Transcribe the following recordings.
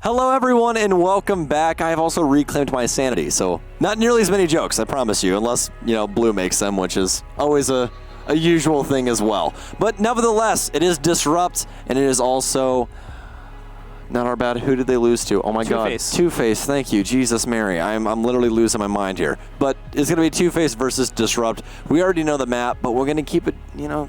Hello, everyone, and welcome back. I have also reclaimed my sanity, so not nearly as many jokes, I promise you, unless, Blue makes them, which is always a usual thing as well. But nevertheless, it is Disrupt, and it is also not our bad. Who did they lose to? Oh my God. Two-Face, thank you. Jesus Mary. I'm literally losing my mind here. But it's going to be Two-Face versus Disrupt. We already know the map, but we're going to keep it,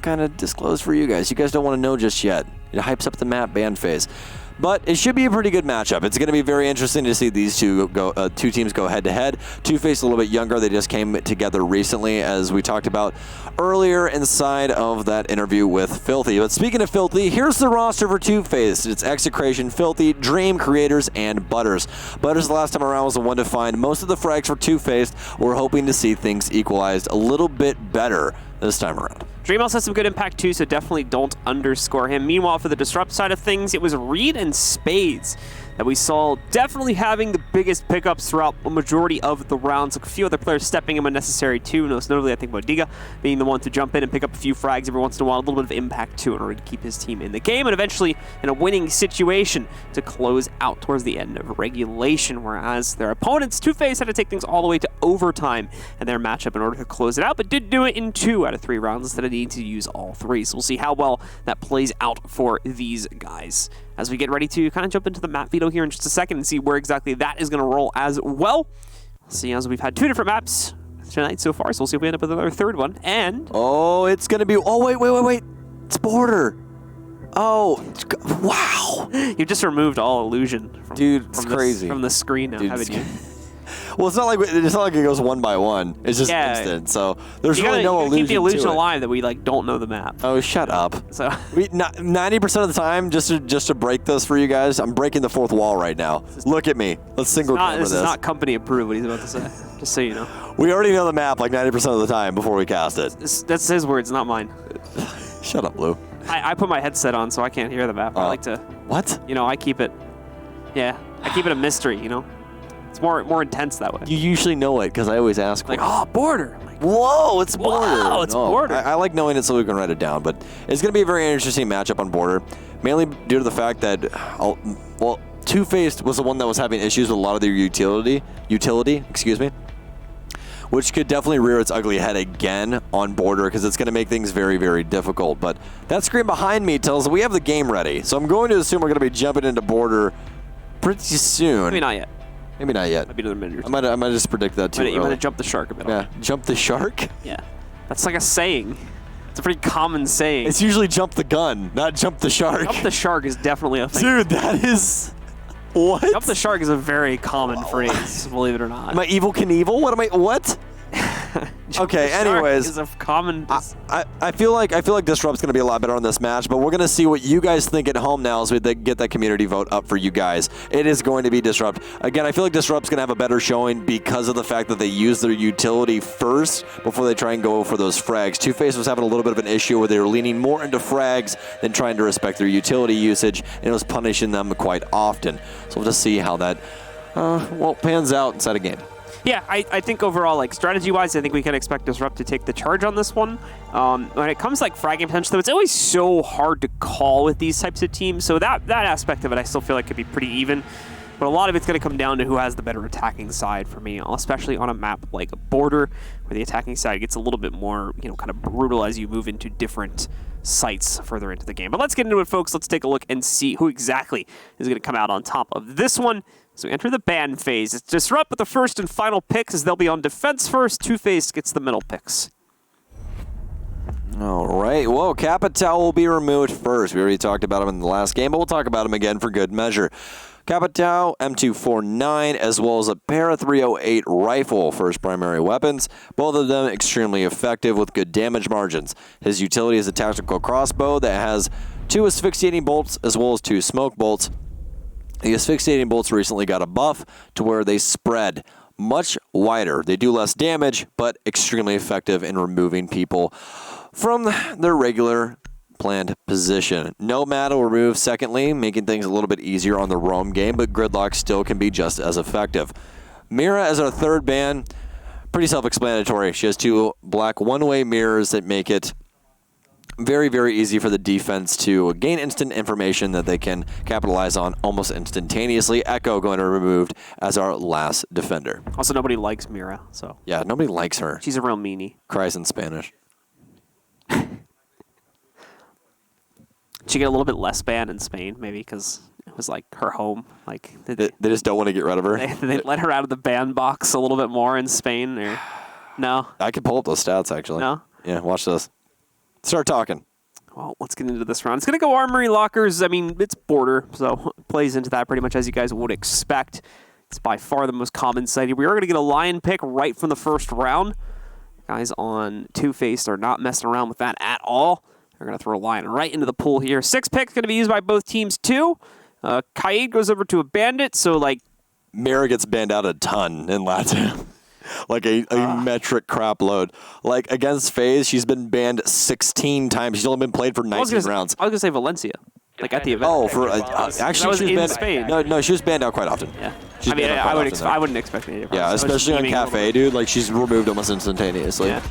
kind of disclosed for you guys. You guys don't want to know just yet. It hypes up the map ban phase. But it should be a pretty good matchup. It's going to be very interesting to see these two teams go head-to-head. Two-Face a little bit younger. They just came together recently, as we talked about earlier inside of that interview with Filthy. But speaking of Filthy, here's the roster for Two-Face. It's Execration, Filthy, Dream, Creators, and Butters. Butters, the last time around, was the one to find most of the frags for Two-Face. We're hoping to see things equalized a little bit better this time around. Dream also has some good impact too, so definitely don't underscore him. Meanwhile, for the Disrupt side of things, it was Reed and Spades that we saw definitely having the biggest pickups throughout a majority of the rounds. A few other players stepping in when necessary too, most notably I think Modiga being the one to jump in and pick up a few frags every once in a while, a little bit of impact too in order to keep his team in the game and eventually in a winning situation to close out towards the end of regulation, whereas their opponents, Two-Face, had to take things all the way to overtime in their matchup in order to close it out, but did do it in 2 out of 3 rounds instead of needing to use all 3. So we'll see how well that plays out for these guys as we get ready to kind of jump into the map veto here in just a second and see where exactly that is going to roll as well. See, as we've had 2 different maps tonight so far, so we'll see if we end up with another third one. And oh, it's going to be, oh, wait. It's Border. Oh, wow. You just removed all illusion from, dude, it's crazy. From the screen now, haven't you? Well, it's not like it goes one by one. It's just instant. So there's really no illusion. Keep the illusion alive that we don't know the map. Oh, shut up. So 90% of the time, just to break this for you guys, I'm breaking the fourth wall right now. Look at me. Let's single camera this. This is not company approved. What he's about to say. Just so you know. We already know the map like 90% of the time before we cast it. That's his words, not mine. Shut up, Blue. I put my headset on so I can't hear the map. I like to. What? I keep it. Yeah, I keep it a mystery. It's more intense that way. You usually know it because I always ask. Like, oh, Border. I'm like, whoa, it's Border. Wow, it's Border. I like knowing it so we can write it down, but it's going to be a very interesting matchup on Border, mainly due to the fact that, Two-Faced was the one that was having issues with a lot of their utility, which could definitely rear its ugly head again on Border because it's going to make things very, very difficult. But that screen behind me tells us we have the game ready, so I'm going to assume we're going to be jumping into Border pretty soon. Maybe not yet. Maybe not yet. Might be another minute or two. I might just predict that too. You might have jumped the shark a bit. Yeah, jump the shark? Yeah. That's like a saying. It's a pretty common saying. It's usually jump the gun, not jump the shark. Jump the shark is definitely a thing. Dude, that is... What? Jump the shark is a very common phrase, believe it or not. Am I Evel Knievel? What? Okay, anyways, is a common. I feel like Disrupt's going to be a lot better on this match, but we're going to see what you guys think at home now as we get that community vote up for you guys. It is going to be Disrupt. Again, I feel like Disrupt's going to have a better showing because of the fact that they use their utility first before they try and go for those frags. Two-Face was having a little bit of an issue where they were leaning more into frags than trying to respect their utility usage, and it was punishing them quite often. So we'll just see how that pans out inside a game. Yeah, I think overall, strategy-wise, I think we can expect Disrupt to take the charge on this one. When it comes to, fragging potential, though, it's always so hard to call with these types of teams. So that aspect of it, I still feel like could be pretty even. But a lot of it's going to come down to who has the better attacking side for me, especially on a map like Border, where the attacking side gets a little bit more, kind of brutal as you move into different sites further into the game. But let's get into it, folks. Let's take a look and see who exactly is going to come out on top of this one. So we enter the ban phase. It's Disrupt with the first and final picks as they'll be on defense first. Two-Face gets the middle picks. All right. Well, Capital will be removed first. We already talked about him in the last game, but we'll talk about him again for good measure. Capital, M249, as well as a Para 308 rifle for his primary weapons. Both of them extremely effective with good damage margins. His utility is a tactical crossbow that has 2 asphyxiating bolts as well as 2 smoke bolts. The asphyxiating bolts recently got a buff to where they spread much wider. They do less damage, but extremely effective in removing people from their regular planned position. Nomad will remove secondly, making things a little bit easier on the roam game, but Gridlock still can be just as effective. Mira as our third ban, pretty self-explanatory. She has 2 black one-way mirrors that make it very, very easy for the defense to gain instant information that they can capitalize on almost instantaneously. Echo going to be removed as our last defender. Also, nobody likes Mira, so. Yeah, nobody likes her. She's a real meanie. Cries in Spanish. She get a little bit less banned in Spain, maybe because it was like her home. Like They just don't want to get rid of her. they let her out of the ban box a little bit more in Spain, or no? I could pull up those stats, actually. No? Yeah, watch this. Start talking. Well, let's get into this round. It's going to go Armory Lockers. I mean, it's border, so it plays into that pretty much as you guys would expect. It's by far the most common sighting. We are going to get a Lion pick right from the first round. Guys on Two-Faced are not messing around with that at all. They're going to throw a Lion right into the pool here. 6 picks going to be used by both teams, too. Kaid goes over to a Bandit, so like... Mira gets banned out a ton in LATAM. Like a metric crap load. Like against FaZe, she's been banned 16 times. She's only been played for 19 rounds. I was going to say Valencia, like at the event. Oh, for actually, that was she was in banned. Spain. No, she was banned out quite often. Yeah. She's I mean, banned out quite often, I wouldn't expect any difference. Yeah, especially on Cafe, dude. Like she's removed almost instantaneously. Yeah.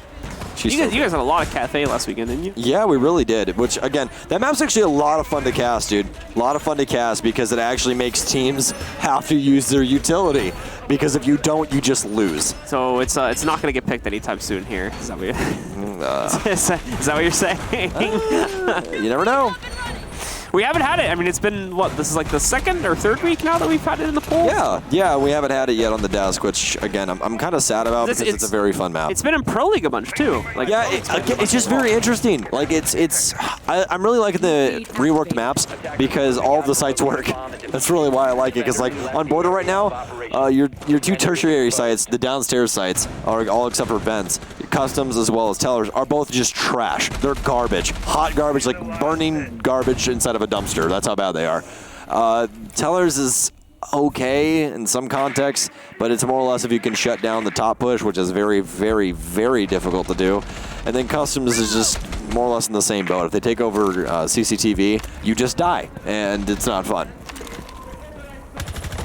You guys had a lot of Cafe last weekend, didn't you? Yeah, we really did. Which, again, that map's actually a lot of fun to cast, dude. A lot of fun to cast because it actually makes teams have to use their utility. Because if you don't, you just lose. So it's not going to get picked anytime soon here. Is that what you're, is that what you're saying? You never know. We haven't had it. I mean, it's been, what, this is like the 2nd or 3rd week now that we've had it in the pool? Yeah, we haven't had it yet on the desk, which, again, I'm kind of sad about because it's a very fun map. It's been in Pro League a bunch, too. Like, yeah, it's just very interesting. Like, I'm really liking the reworked maps because all of the sites work. That's really why I like it, because, like, on Border right now, your 2 tertiary sites, the downstairs sites, are all except for Vents, Customs as well as Tellers, are both just trash. They're garbage. Hot garbage, like burning garbage inside of a dumpster. That's how bad they are. Tellers is okay in some contexts, but it's more or less if you can shut down the top push, which is very, very, very difficult to do. And then Customs is just more or less in the same boat. If they take over CCTV, you just die, and it's not fun.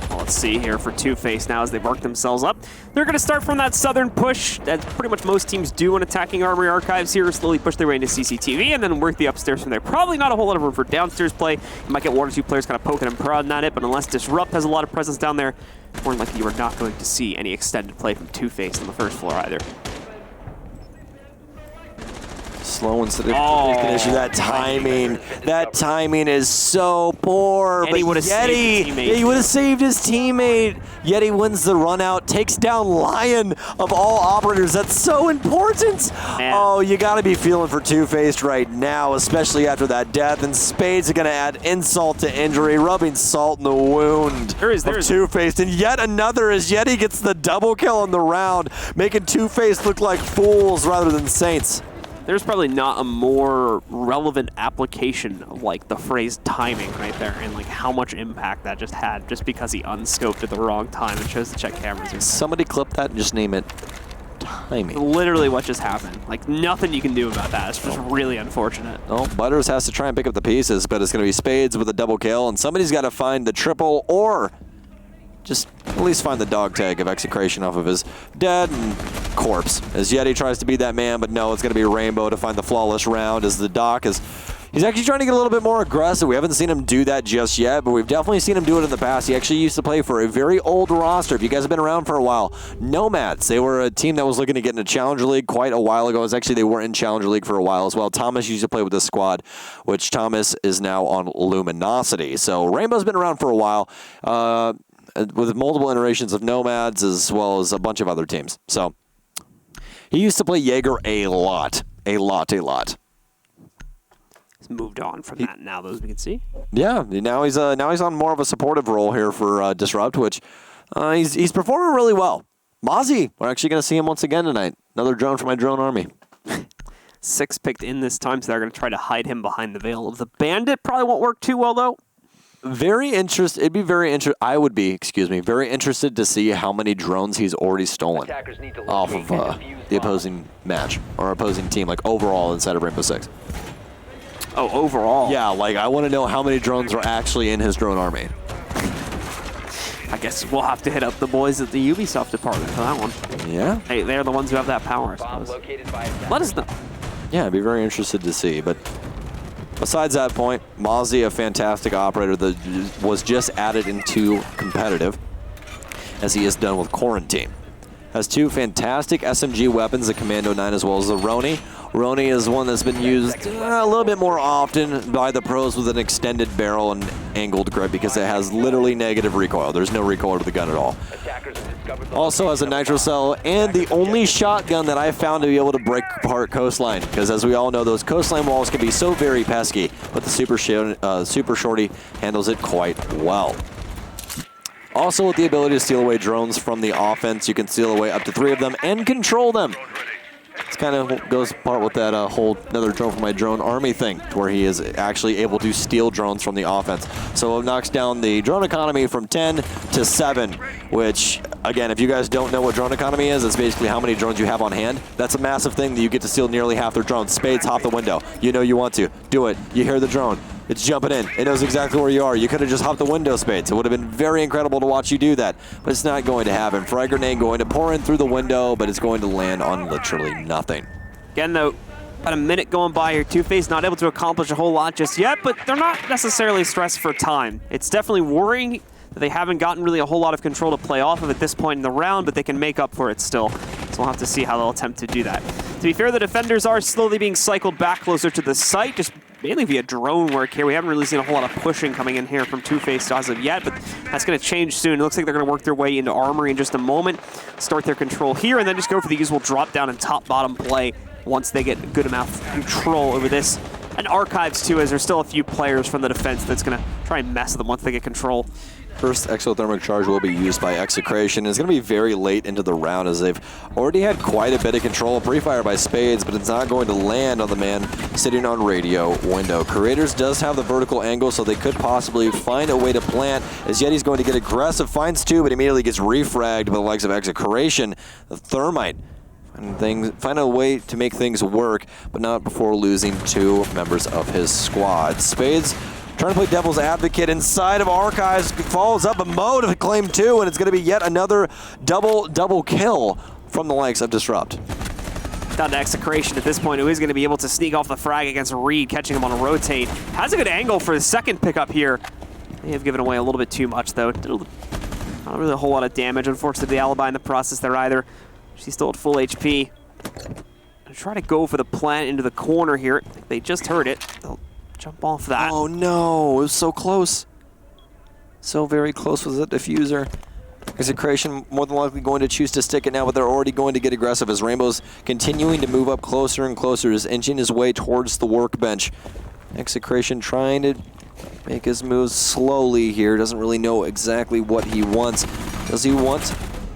Well, let's see here for Two-Face now as they work themselves up. They're going to start from that southern push, that pretty much most teams do when attacking Armory Archives here, slowly push their way into CCTV, and then work the upstairs from there. Probably not a whole lot of room for downstairs play. You might get 1 or 2 players kind of poking and prodding at it, but unless Disrupt has a lot of presence down there, more than likely you are not going to see any extended play from Two-Face on the first floor either. Slow instead of issue. That timing is so poor. Yeti would have saved his teammate. Yeah, he would have saved his teammate. Yeti wins the run out, takes down Lion of all operators. That's so important. Man. Oh, you got to be feeling for Two-Faced right now, especially after that death. And Spades are going to add insult to injury, rubbing salt in the wound of Two-Faced. And yet another as Yeti gets the double kill in the round, making Two-Faced look like fools rather than saints. There's probably not a more relevant application of like the phrase timing right there and like how much impact that just had just because he unscoped at the wrong time and chose to check cameras. Somebody clip that and just name it timing. Literally what just happened. Like nothing you can do about that. It's just really unfortunate. Well, Butters has to try and pick up the pieces, but it's going to be Spades with a double kill, and somebody's got to find the triple or just at least find the dog tag of execration off of his dead and corpse. As Yeti tries to be that man, but no, it's going to be Rainbow to find the flawless round as the Doc is... He's actually trying to get a little bit more aggressive. We haven't seen him do that just yet, but we've definitely seen him do it in the past. He actually used to play for a very old roster. If you guys have been around for a while, Nomads. They were a team that was looking to get into Challenger League quite a while ago. Actually, they were in Challenger League for a while as well. Thomas used to play with this squad, which Thomas is now on Luminosity. So Rainbow's been around for a while. With multiple iterations of Nomads as well as a bunch of other teams. So he used to play Jaeger a lot. He's moved on from that now, those we can see. Yeah, now he's on more of a supportive role here for Disrupt, which he's performing really well. Mozzie, we're actually going to see him once again tonight. Another drone for my drone army. 6 picked in this time, so they're going to try to hide him behind the veil of the Bandit. Probably won't work too well, though. Very interested. It'd be very interested. I would be, very interested to see how many drones he's already stolen off of the opposing match or opposing team, like overall inside of Rainbow Six. Oh, overall? Yeah, like I want to know how many drones are actually in his drone army. I guess we'll have to hit up the boys at the Ubisoft department for that one. Yeah. Hey, they're the ones who have that power, I suppose. Let us know. Yeah, I'd be very interested to see. But besides that point, Mozzie, a fantastic operator that was just added into competitive, as he is done with Quarantine. Has two fantastic SMG weapons, the Commando 9 as well as the Roni. Roni is one that's been used a little bit more often by the pros with an extended barrel and angled grip because it has literally negative recoil. There's no recoil to the gun at all. Also has a nitro cell and the only shotgun that I found to be able to break apart Coastline, because as we all know, those Coastline walls can be so very pesky, but the Super Shorty handles it quite well. Also with the ability to steal away drones from the offense, you can steal away up to 3 of them and control them. This kind of goes apart with that whole another drone for my drone army thing, where he is actually able to steal drones from the offense. So it knocks down the drone economy from 10 to 7, which, again, if you guys don't know what drone economy is, it's basically how many drones you have on hand. That's a massive thing that you get to steal nearly half their drones. Spades, hop the window. You know you want to. Do it. You hear the drone. It's jumping in. It knows exactly where you are. You could have just hopped the window, Spades. It would have been very incredible to watch you do that, but it's not going to happen. Frag grenade going to pour in through the window, but it's going to land on literally nothing. Again, though, about a minute going by here. Two-Face not able to accomplish a whole lot just yet, but they're not necessarily stressed for time. It's definitely worrying that they haven't gotten really a whole lot of control to play off of at this point in the round, but they can make up for it still. So we'll have to see how they'll attempt to do that. To be fair, the defenders are slowly being cycled back closer to the site, just mainly via drone work here. We haven't really seen a whole lot of pushing coming in here from Two-Face as of yet, but that's going to change soon. It looks like they're going to work their way into Armory in just a moment, start their control here, and then just go for the usual drop down and top-bottom play once they get a good amount of control over this. And Archives, too, as there's still a few players from the defense that's going to try and mess with them once they get control. First exothermic charge will be used by Execration. It's going to be very late into the round as they've already had quite a bit of control. Pre-fire by Spades, but it's not going to land on the man sitting on radio window. Creators does have the vertical angle, so they could possibly find a way to plant, as Yeti's going to get aggressive, finds 2, but immediately gets refragged by the likes of Execration. The Thermite find a way to make things work, but not before losing 2 members of his squad. Spades trying to play devil's advocate inside of Archives, follows up a mode of claim 2, and it's going to be yet another double kill from the likes of Disrupt. Down to Execration at this point, who is going to be able to sneak off the frag against Reed, catching him on a rotate. Has a good angle for the second pickup here. They have given away a little bit too much, though. Not really a whole lot of damage. Unfortunately, the alibi in the process there either. She's still at full HP. Gonna try to go for the plant into the corner here. They just heard it. They'll jump off that. Oh no, it was so close. So very close with the diffuser. Execration more than likely going to choose to stick it now, but they're already going to get aggressive as Rainbow's continuing to move up closer and closer, is inching his way towards the workbench. Execration trying to make his moves slowly here. Doesn't really know exactly what he wants. Does he want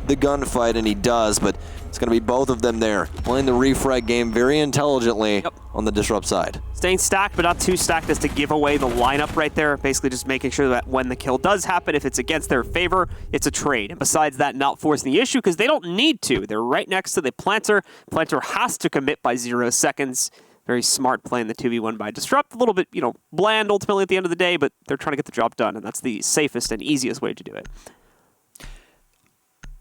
the gunfight? And he does, but it's going to be both of them there, playing the refrag game very intelligently on the Disrupt side. Staying stacked, but not too stacked as to give away the lineup right there. Basically just making sure that when the kill does happen, if it's against their favor, it's a trade. And besides that, not forcing the issue because they don't need to. They're right next to the Planter. Planter has to commit by 0 seconds. Very smart playing the 2v1 by Disrupt. A little bit, bland ultimately at the end of the day, but they're trying to get the job done, and that's the safest and easiest way to do it.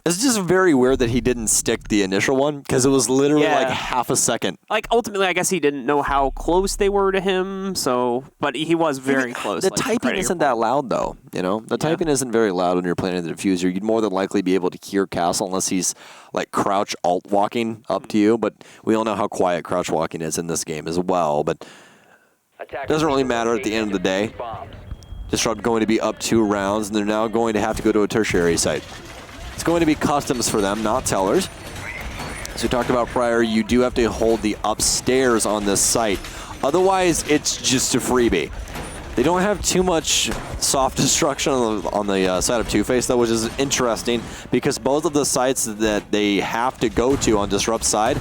It's just very weird that he didn't stick the initial one, because it was literally like half a second. Like, ultimately, I guess he didn't know how close they were to him, but he was very close. The typing isn't that loud, though, The typing isn't very loud when you're playing the diffuser. You'd more than likely be able to hear Castle unless he's, like, crouch alt-walking up to you, but we all know how quiet crouch walking is in this game as well, but it doesn't really matter at the end of the day. Disrupt going to be up 2 rounds, and they're now going to have to go to a tertiary site. It's going to be customs for them, not tellers. As we talked about prior, you do have to hold the upstairs on this site. Otherwise, it's just a freebie. They don't have too much soft destruction on the side of Two-Face, though, which is interesting because both of the sites that they have to go to on Disrupt's side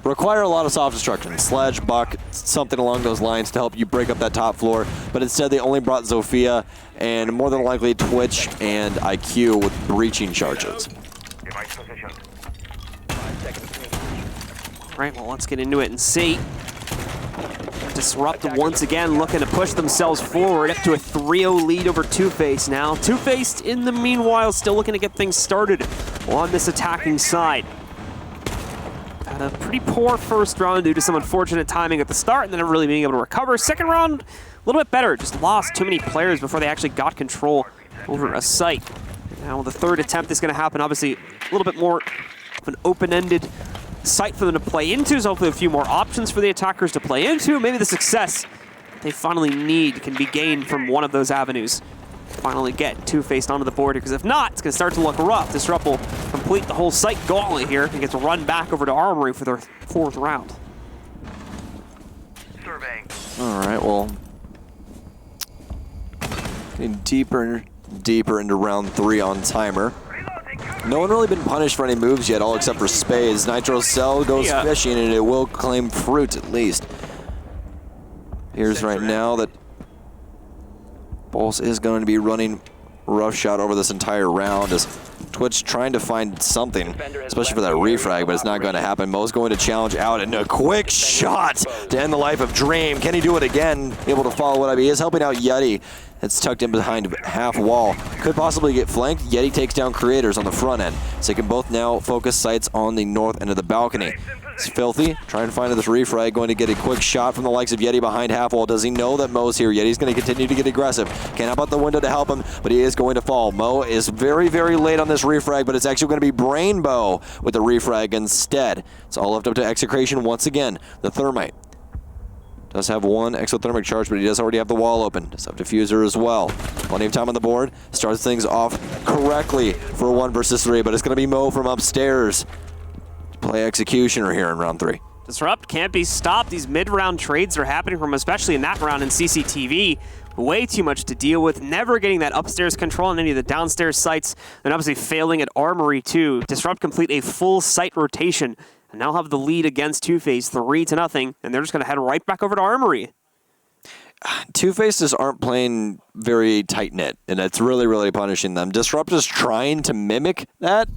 require a lot of soft destruction. Sledge, Buck, something along those lines to help you break up that top floor. But instead, they only brought Zofia and more than likely Twitch and IQ with breaching charges. All right, well, let's get into it and see. Disrupt once again looking to push themselves forward up to a 3-0 lead over Two-Face now. Two-Face, in the meanwhile, still looking to get things started on this attacking side. a pretty poor first round due to some unfortunate timing at the start and then really being able to recover. Second round, a little bit better. Just lost too many players before they actually got control over a site. Now the third attempt is going to happen, obviously a little bit more of an open-ended site for them to play into, so hopefully a few more options for the attackers to play into. Maybe the success they finally need can be gained from one of those avenues. Finally get Two-Faced onto the board, because if not, it's going to start to look rough. Disrupt will complete the whole site gauntlet here and gets to run back over to Armory for their fourth round. Surveying. All right, well, getting deeper and deeper into round 3 on timer. No one really been punished for any moves yet, all except for Spades. Nitro Cell goes fishing, and it will claim fruit at least. Here's right now that Pulse is going to be running rough shot over this entire round as Twitch trying to find something, especially for that refrag, but it's not going to happen. Mo's going to challenge out, and a quick shot to end the life of Dream. Can he do it again? Able to follow what he is helping out Yeti. It's tucked in behind half wall. Could possibly get flanked. Yeti takes down Creators on the front end. So they can both now focus sights on the north end of the balcony. It's Filthy trying to find this refrag, going to get a quick shot from the likes of Yeti behind half wall. Does he know that Mo's here? Yeti's going to continue to get aggressive. Can't help out the window to help him, but he is going to fall. Mo is very, very late on this refrag, but it's actually going to be Brainbow with the refrag instead. It's all left up to Execration once again. The Thermite does have one exothermic charge, but he does already have the wall open. Does have Diffuser as well. Plenty of time on the board. Starts things off correctly for a 1 versus 3, but it's going to be Mo from upstairs. Play Executioner here in round 3. Disrupt can't be stopped. These mid-round trades are happening from, especially in that round in CCTV. Way too much to deal with. Never getting that upstairs control on any of the downstairs sites. And obviously failing at Armory too. Disrupt complete a full site rotation. And now have the lead against Two-Faced 3-0, and they're just going to head right back over to Armory. Two-Faced just aren't playing very tight-knit, and it's really, really punishing them. Disrupt is trying to mimic that,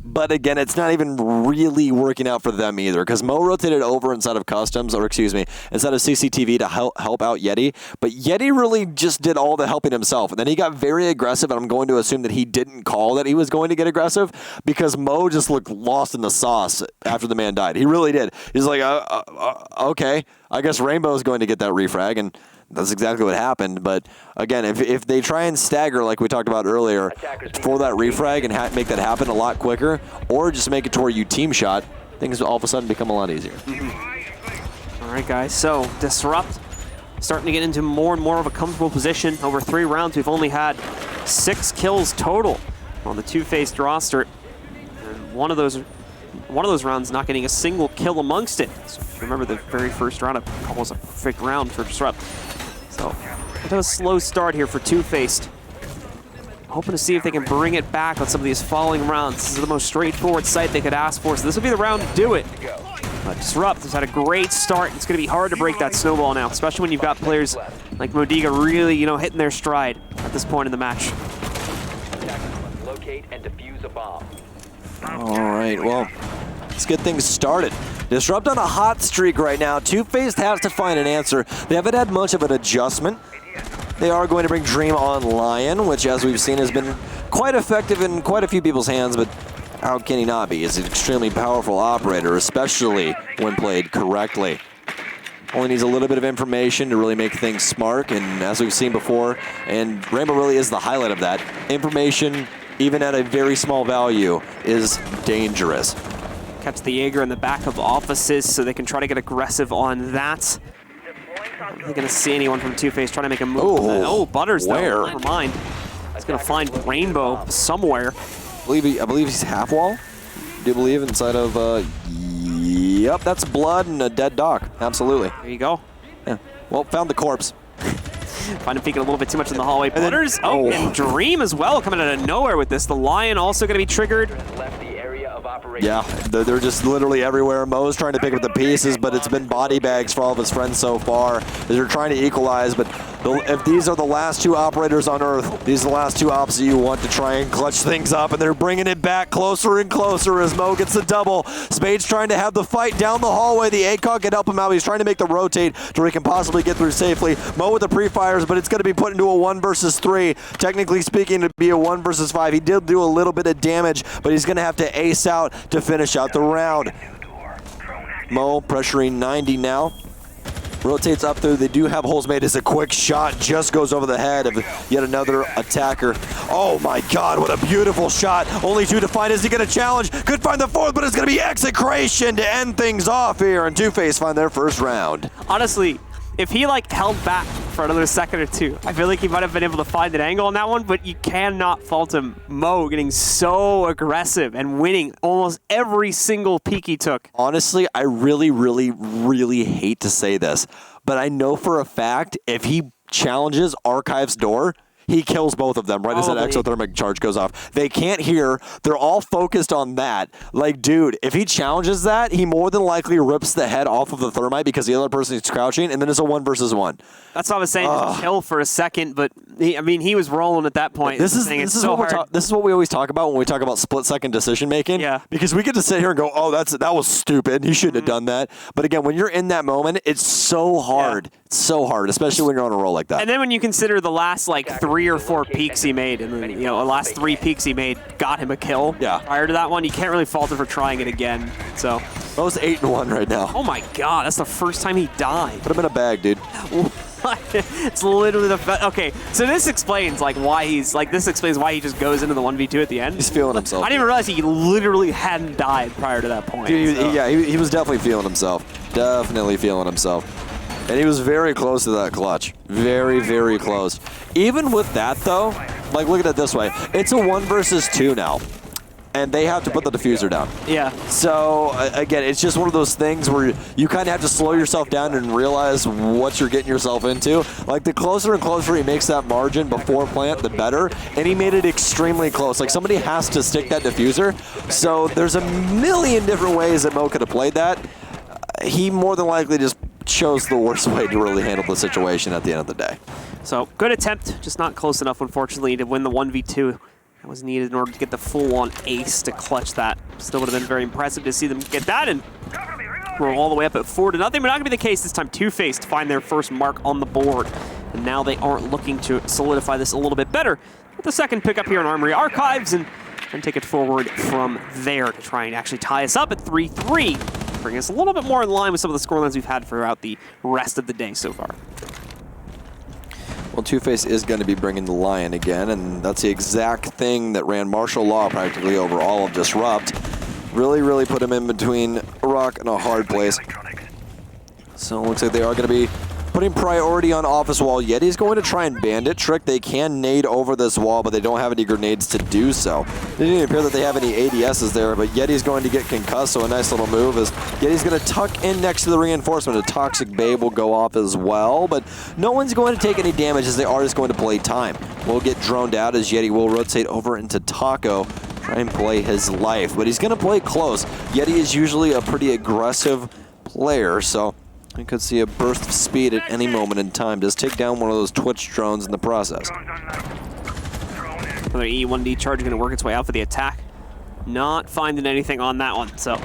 but again, it's not even really working out for them either, because Mo rotated over inside of Customs, or excuse me, inside of CCTV to help out Yeti, but Yeti really just did all the helping himself, and then he got very aggressive, and I'm going to assume that he didn't call that he was going to get aggressive, because Mo just looked lost in the sauce after the man died. He really did. He's like, okay, I guess Rainbow's going to get that refrag, and that's exactly what happened. But again, if they try and stagger like we talked about earlier for that refrag and make that happen a lot quicker, or just make it to where you team shot, things all of a sudden become a lot easier. All right, guys, so Disrupt starting to get into more and more of a comfortable position. Over 3 rounds, we've only had 6 kills total on the Two-Faced roster. And one of those rounds not getting a single kill amongst it. So if you remember the very first round, almost a perfect round for Disrupt. So a slow start here for Two-Faced. Hoping to see if they can bring it back on some of these following rounds. This is the most straightforward site they could ask for, so this will be the round to do it. But Disrupt has had a great start. It's going to be hard to break that snowball now, especially when you've got players like Modiga really, hitting their stride at this point in the match. Locate and defuse a bomb. All right, well, let's get things started. Disrupt on a hot streak right now. Two-Faced has to find an answer. They haven't had much of an adjustment. They are going to bring Dream on Lion, which, as we've seen, has been quite effective in quite a few people's hands, but how can he not be? He's an extremely powerful operator, especially when played correctly. Only needs a little bit of information to really make things smart, and as we've seen before, and Rainbow really is the highlight of that, information, even at a very small value, is dangerous. Catch the Jaeger in the back of offices so they can try to get aggressive on that. I'm not going to see anyone from Two-Faced trying to make a move. Oh, Butters, where? though. Never mind. He's going to find Rainbow somewhere. I believe he's half wall. Do you believe inside of, yep, that's blood and a dead dock. Absolutely. There you go. Yeah. Well, found the corpse. Find him peeking a little bit too much in the hallway. Butters, and Dream as well, coming out of nowhere with this. The Lion also going to be triggered. Yeah, they're just literally everywhere. Mo's trying to pick up the pieces, but it's been body bags for all of his friends so far. They're trying to equalize, but if these are the last 2 operators on Earth, these are the last 2 ops that you want to try and clutch things up, and they're bringing it back closer and closer as Mo gets the double. Spades trying to have the fight down the hallway. The ACOG can help him out. He's trying to make the rotate to where he can possibly get through safely. Mo with the pre-fires, but it's going to be put into a 1 versus 3. Technically speaking, it'd be a 1 versus 5. He did do a little bit of damage, but he's going to have to ace out to finish out the round. Mo pressuring 90 now. Rotates up there. They do have holes made as a quick shot just goes over the head of yet another attacker. Oh my God, what a beautiful shot. Only 2 to find. Is he going to challenge? Could find the 4th, but it's going to be execration to end things off here. And Two-Face find their first round. Honestly, if he like held back for another second or two, I feel like he might have been able to find an angle on that one, but you cannot fault him. Mo getting so aggressive and winning almost every single peek he took. Honestly, I really, really, really hate to say this, but I know for a fact if he challenges Archive's door, he kills both of them right as that exothermic charge goes off. They can't hear. They're all focused on that. Like, dude, if he challenges that, he more than likely rips the head off of the thermite because the other person is crouching, and then it's a 1 versus 1. That's what I was saying. Just chill for a second, but he was rolling at that point. This is what we always talk about when we talk about split-second decision making. Yeah. Because we get to sit here and go, oh, that was stupid. He shouldn't have done that. But again, when you're in that moment, it's so hard. Yeah. It's so hard, especially when you're on a roll like that. And then when you consider the last 3 or 4 peaks he made, and then, the last 3 peaks he made got him a kill. Yeah. Prior to that one, you can't really fault him for trying it again. So. Mo's 8-1 right now. Oh my God, that's the first time he died. Put him in a bag, dude. It's literally okay. So this explains why he just goes into the 1v2 at the end. He's feeling himself. I didn't even realize he literally hadn't died prior to that point. Dude, he was definitely feeling himself. Definitely feeling himself. And he was very close to that clutch. Very, very close. Even with that, though, look at it this way. It's a 1 versus 2 now. And they have to put the diffuser down. Yeah. So, again, it's just one of those things where you kind of have to slow yourself down and realize what you're getting yourself into. The closer and closer he makes that margin before plant, the better. And he made it extremely close. Somebody has to stick that diffuser. So there's a million different ways that Mo could have played that. He more than likely just chose the worst way to really handle the situation at the end of the day. So, good attempt, just not close enough, unfortunately, to win the 1v2. That was needed in order to get the full-on ace to clutch that. Still would have been very impressive to see them get that and roll all the way up at 4-0. But not going to be the case this time. Two-Face to find their first mark on the board. And now they aren't looking to solidify this a little bit better with the second pickup here in Armory Archives and take it forward from there to try and actually tie us up at 3-3. Bring us a little bit more in line with some of the scorelines we've had throughout the rest of the day so far. Well, Two-Face is going to be bringing the Lion again, and that's the exact thing that ran martial law practically over all of Disrupt. Really, really put him in between a rock and a hard place. So it looks like they are going to be putting priority on office wall. Yeti's going to try and bandit trick. They can nade over this wall, but they don't have any grenades to do so. It didn't even appear that they have any ADSs there, but Yeti's going to get concussed, so a nice little move is Yeti's going to tuck in next to the reinforcement. A Toxic Babe will go off as well, but no one's going to take any damage as they are just going to play time. We'll get droned out as Yeti will rotate over into Taco, try and play his life, but he's going to play close. Yeti is usually a pretty aggressive player, so we could see a burst of speed at any moment in time. Just take down one of those Twitch drones in the process. Another E1D charge going to work its way out for the attack. Not finding anything on that one, so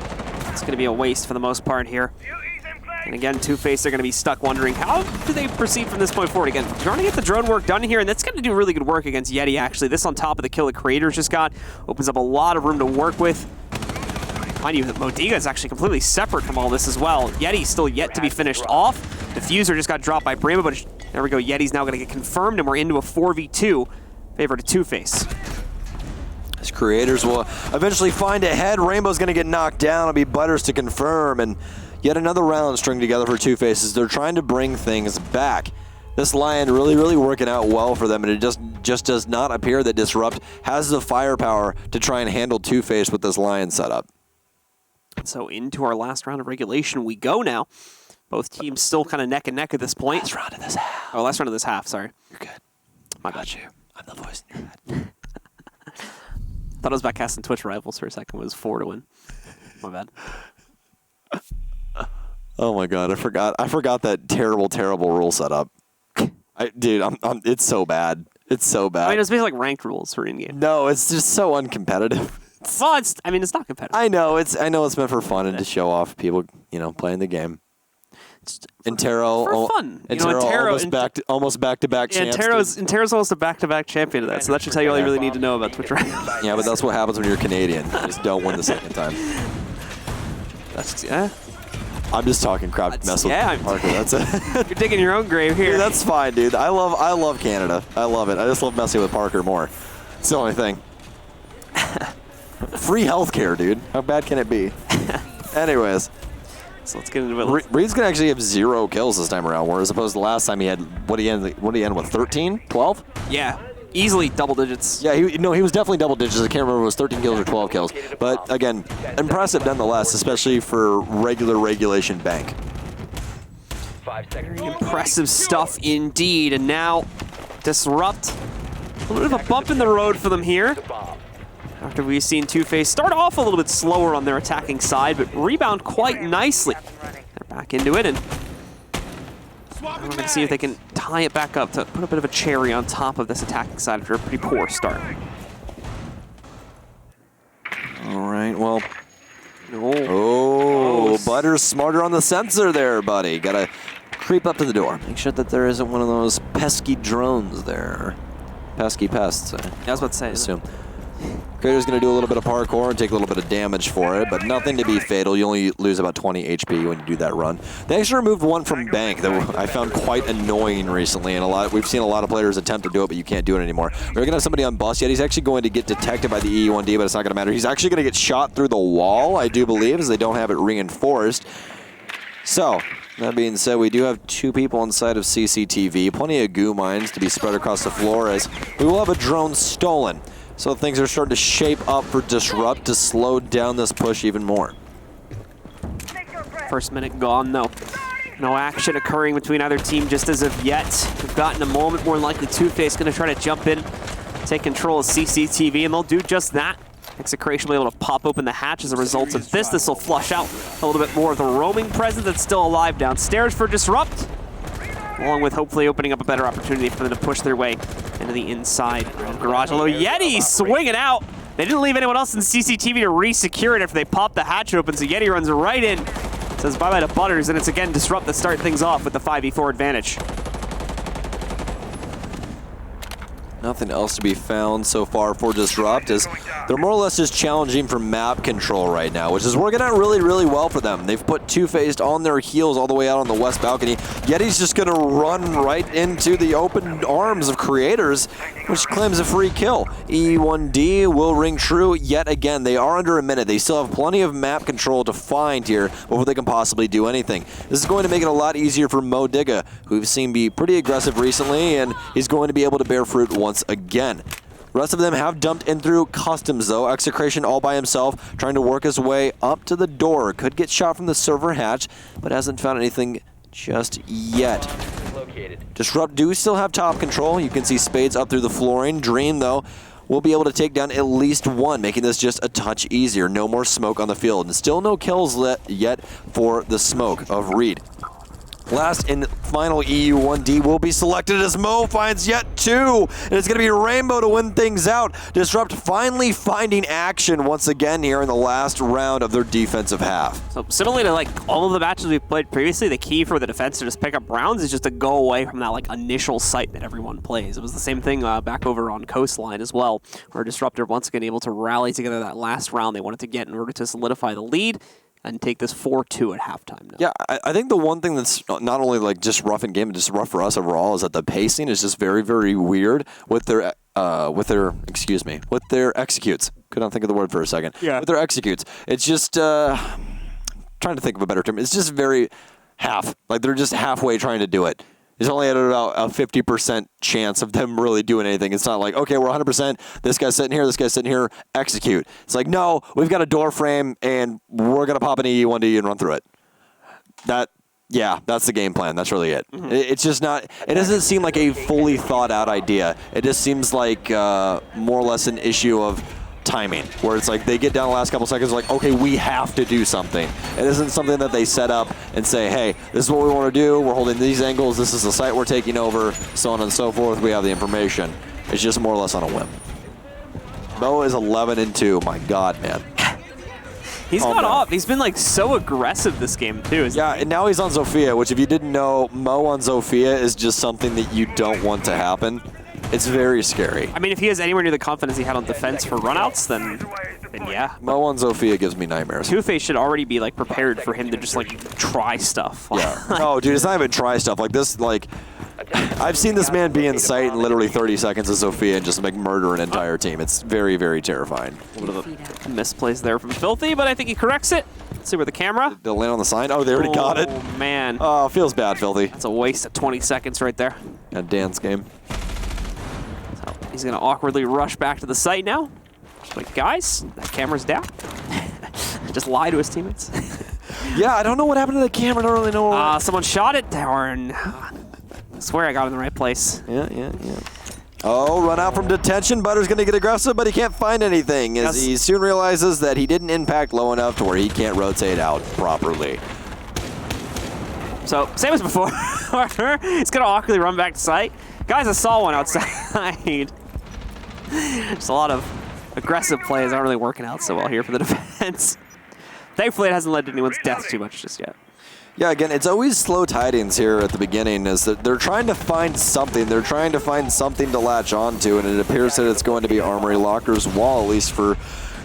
it's going to be a waste for the most part here. And again, Two-Face are going to be stuck wondering how do they proceed from this point forward. Again, trying to get the drone work done here, and that's going to do really good work against Yeti, actually. This on top of the kill the Creators just got opens up a lot of room to work with. Mind you, Modiga is actually completely separate from all this as well. Yeti's still yet to be finished off. Diffuser just got dropped by Brema, but there we go. Yeti's now going to get confirmed, and we're into a 4v2 favor to Two-Face. His Creators will eventually find a head. Rainbow's going to get knocked down. It'll be Butters to confirm, and yet another round string together for Two-Faces. They're trying to bring things back. This Lion really, really working out well for them, and it just does not appear that Disrupt has the firepower to try and handle Two-Face with this Lion setup. So into our last round of regulation we go now. Both teams still kind of neck and neck at this point. Last round of this half. Oh, last round of this half, sorry. You're good. My bad. You. I'm the voice in your head. Thought I was back casting Twitch Rivals for a second. It was 4 to win. My bad. Oh my god, I forgot that terrible rule setup. Dude, it's so bad. It's so bad. I mean, it's basically like ranked rules for in-game. No, it's just so uncompetitive. Well, it's not competitive. I know it's meant for fun and to show off people, playing the game. Intero for fun. Intero almost back-to-back champs. Intero's almost a back-to-back champion of that, so that should tell you all you really need to know about Twitch right now. Yeah, but that's what happens when you're Canadian. You just don't win the second time. That's I'm just talking crap to mess with Parker. That's it. You're digging your own grave here. Dude, that's fine, dude. I love Canada. I love it. I just love messing with Parker more. It's the only thing. Free healthcare, dude. How bad can it be? Anyways. So let's get into it. Reed's going to actually have 0 kills this time around, whereas opposed to last time he had, what he end with, 13? 12? Yeah. Easily double digits. Yeah, he was definitely double digits. I can't remember if it was 13 kills or 12 kills. But again, impressive nonetheless, especially for regular regulation bank. Very impressive stuff indeed. And now Disrupt. A little bit of a bump in the road for them here. After we've seen Two-Face start off a little bit slower on their attacking side, but rebound quite nicely. They're back into it, and we're going to see if they can tie it back up to put a bit of a cherry on top of this attacking side after a pretty poor start. All right, well. Oh, Butter's smarter on the sensor there, buddy. Got to creep up to the door. Make sure that there isn't one of those pesky drones there. Pesky pests, I was about to say. I assume. Crater's going to do a little bit of parkour and take a little bit of damage for it, but nothing to be fatal. You only lose about 20 HP when you do that run. They actually removed one from Bank that I found quite annoying recently, and we've seen a lot of players attempt to do it, but you can't do it anymore. We're going to have somebody on bus yet. He's actually going to get detected by the EE1D, but it's not going to matter. He's actually going to get shot through the wall, I do believe, as they don't have it reinforced. So, that being said, we do have 2 people inside of CCTV. Plenty of goo mines to be spread across the floor as we will have a drone stolen. So things are starting to shape up for Disrupt to slow down this push even more. First minute gone, though. No action occurring between either team just as of yet. We've gotten a moment, more than likely Two-Face going to try to jump in, take control of CCTV, and they'll do just that. Execration will be able to pop open the hatch as a result of this. This will flush out a little bit more of the roaming presence that's still alive downstairs for Disrupt, along with hopefully opening up a better opportunity for them to push their way into the inside garage. Although Yeti swinging out. They didn't leave anyone else in CCTV to re-secure it after they popped the hatch open, so Yeti runs right in. Says bye-bye to Butters, and it's again Disrupt that start things off with the 5v4 advantage. Nothing else to be found so far for Disrupt, as they're more or less just challenging for map control right now, which is working out really, really well for them. They've put Two-Faced on their heels all the way out on the west balcony. Yeti's just going to run right into the open arms of Creators, which claims a free kill. E1D will ring true yet again. They are under a minute. They still have plenty of map control to find here before they can possibly do anything. This is going to make it a lot easier for Mo Digga, who we've seen be pretty aggressive recently, and he's going to be able to bear fruit once again. The rest of them have dumped in through customs though. Execration all by himself, trying to work his way up to the door. Could get shot from the server hatch, but hasn't found anything just yet. Disrupt do still have top control. You can see Spades up through the flooring. Dream though will be able to take down at least one, making this just a touch easier. No more smoke on the field, and still no kills yet for the smoke of Reed. Last and final EU1D will be selected as Mo finds yet 2, and it's going to be Rainbow to win things out. Disrupt finally finding action once again here in the last round of their defensive half. So similarly to like all of the matches we've played previously, the key for the defense to just pick up rounds is just to go away from that like initial sight that everyone plays. It was the same thing back over on Coastline as well, where Disruptor once again able to rally together that last round they wanted to get in order to solidify the lead and take this 4-2 at halftime now. Yeah, I think the one thing that's not only like just rough in game, but just rough for us overall is that the pacing is just very, very weird with their executes. Could not think of the word for a second. Yeah. With their executes. It's just, trying to think of a better term. It's just very half. Like they're just halfway trying to do it. There's only at about a 50% chance of them really doing anything. It's not like, okay, we're 100%, this guy's sitting here, execute. It's like, no, we've got a door frame, and we're going to pop an E1D and run through it. That's the game plan. That's really it. Mm-hmm. It's just not, it doesn't seem like a fully thought out idea. It just seems like more or less an issue of timing, where it's like they get down the last couple seconds like, okay, we have to do something. It isn't something that they set up and say, hey, this is what we want to do, we're holding these angles, this is the site we're taking over, so on and so forth, we have the information. It's just more or less on a whim. Mo is 11-2, my god, man. He's got off. He's been like so aggressive this game too. Yeah, and now he's on Zofia, which if you didn't know, Mo on Zofia is just something that you don't want to happen. It's very scary. I mean, if he has anywhere near the confidence he had on defense for runouts, then yeah. Mo on Zofia gives me nightmares. Two-Face should already be like prepared for him to just like try stuff. Yeah. No, dude, it's not even try stuff like this. Like, I've seen this man be in sight in literally 30 seconds of Zofia and just like murder an entire team. It's very, very terrifying. A little bit of a misplays there from Filthy, but I think he corrects it. Let's see where the camera. They'll land on the sign. Oh, they already got it. Oh man. Oh, feels bad, Filthy. That's a waste of 20 seconds right there. At Dan's game. So he's gonna awkwardly rush back to the site now. Just like, guys, that camera's down. Just lie to his teammates. Yeah, I don't know what happened to the camera. I don't really know. Someone shot it. Darn. I swear I got it in the right place. Yeah. Oh, run out from detention. Butter's going to get aggressive, but he can't find anything as he soon realizes that he didn't impact low enough to where he can't rotate out properly. So, same as before. He's going to awkwardly run back to site. Guys, I saw one outside. Just a lot of aggressive plays aren't really working out so well here for the defense. Thankfully, it hasn't led to anyone's death too much just yet. Yeah, again, it's always slow tidings here at the beginning, is that they're trying to find something. They're trying to find something to latch onto, and it appears that it's going to be Armory Locker's wall, at least for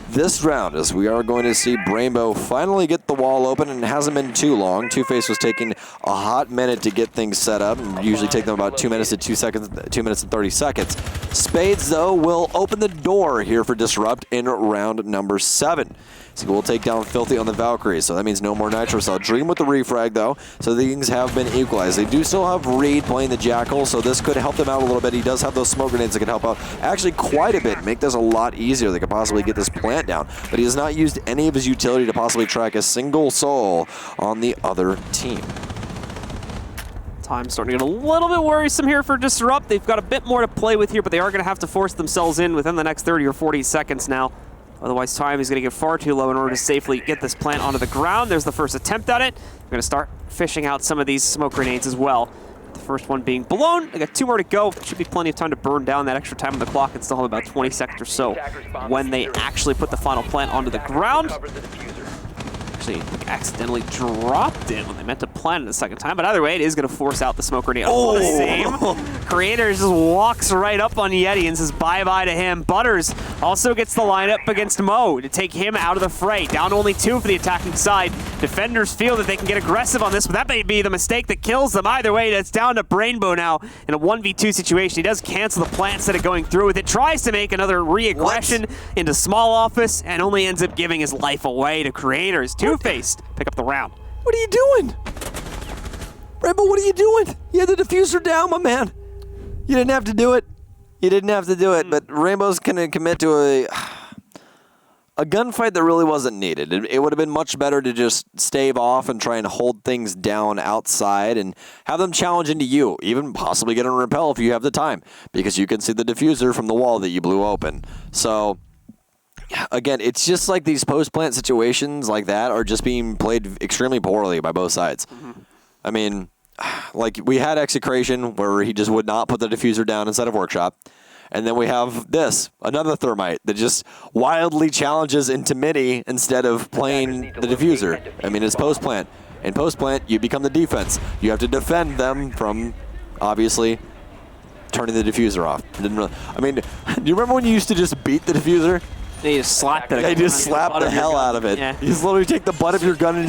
this round, as we are going to see Brainbow finally get the wall open, and it hasn't been too long. Two-Face was taking a hot minute to get things set up, and usually take them about 2 minutes to 2 minutes and 30 seconds. Spades, though, will open the door here for Disrupt in round number 7. So we'll take down Filthy on the Valkyrie, so that means no more Nitro Cell. Dream with the refrag, though, so things have been equalized. They do still have Reed playing the Jackal, so this could help them out a little bit. He does have those smoke grenades that could help out actually quite a bit, make this a lot easier. They could possibly get this plant down, but he has not used any of his utility to possibly track a single soul on the other team. Time's starting to get a little bit worrisome here for Disrupt. They've got a bit more to play with here, but they are going to have to force themselves in within the next 30 or 40 seconds now. Otherwise, time is going to get far too low in order to safely get this plant onto the ground. There's the first attempt at it. We're going to start fishing out some of these smoke grenades as well. The first one being blown. I got 2 more to go. Should be plenty of time to burn down that extra time on the clock and still have about 20 seconds or so when they actually put the final plant onto the ground. Actually, accidentally dropped it when they meant to plant it the second time, but either way, it is going to force out the smoke grenade. Oh, the same. Creators just walks right up on Yeti and says bye-bye to him. Butters also gets the lineup against Mo to take him out of the fray. Down to only 2 for the attacking side. Defenders feel that they can get aggressive on this, but that may be the mistake that kills them. Either way, it's down to Brainbow now in a 1v2 situation. He does cancel the plant instead of going through with it. Tries to make another re-aggression into small office and only ends up giving his life away to Creators. Two-Faced pick up the round. What are you doing? Rainbow, what are you doing? You had the diffuser down, my man. You didn't have to do it. You didn't have to do it, but Rainbow's going to commit to a gunfight that really wasn't needed. It would have been much better to just stave off and try and hold things down outside and have them challenge into you, even possibly get on a rappel if you have the time, because you can see the diffuser from the wall that you blew open. So again, it's just like these post-plant situations like that are just being played extremely poorly by both sides. I mean, like we had Execration where he just would not put the diffuser down inside of Workshop. And then we have this, another Thermite that just wildly challenges into midi instead of playing the diffuser. I mean, it's post-plant. In post-plant, you become the defense. You have to defend them from, obviously, turning the diffuser off. I mean, do you remember when you used to just beat the diffuser? They just slapped it. Yeah, you just slap the hell out of it. Yeah. You just literally take the butt of your gun and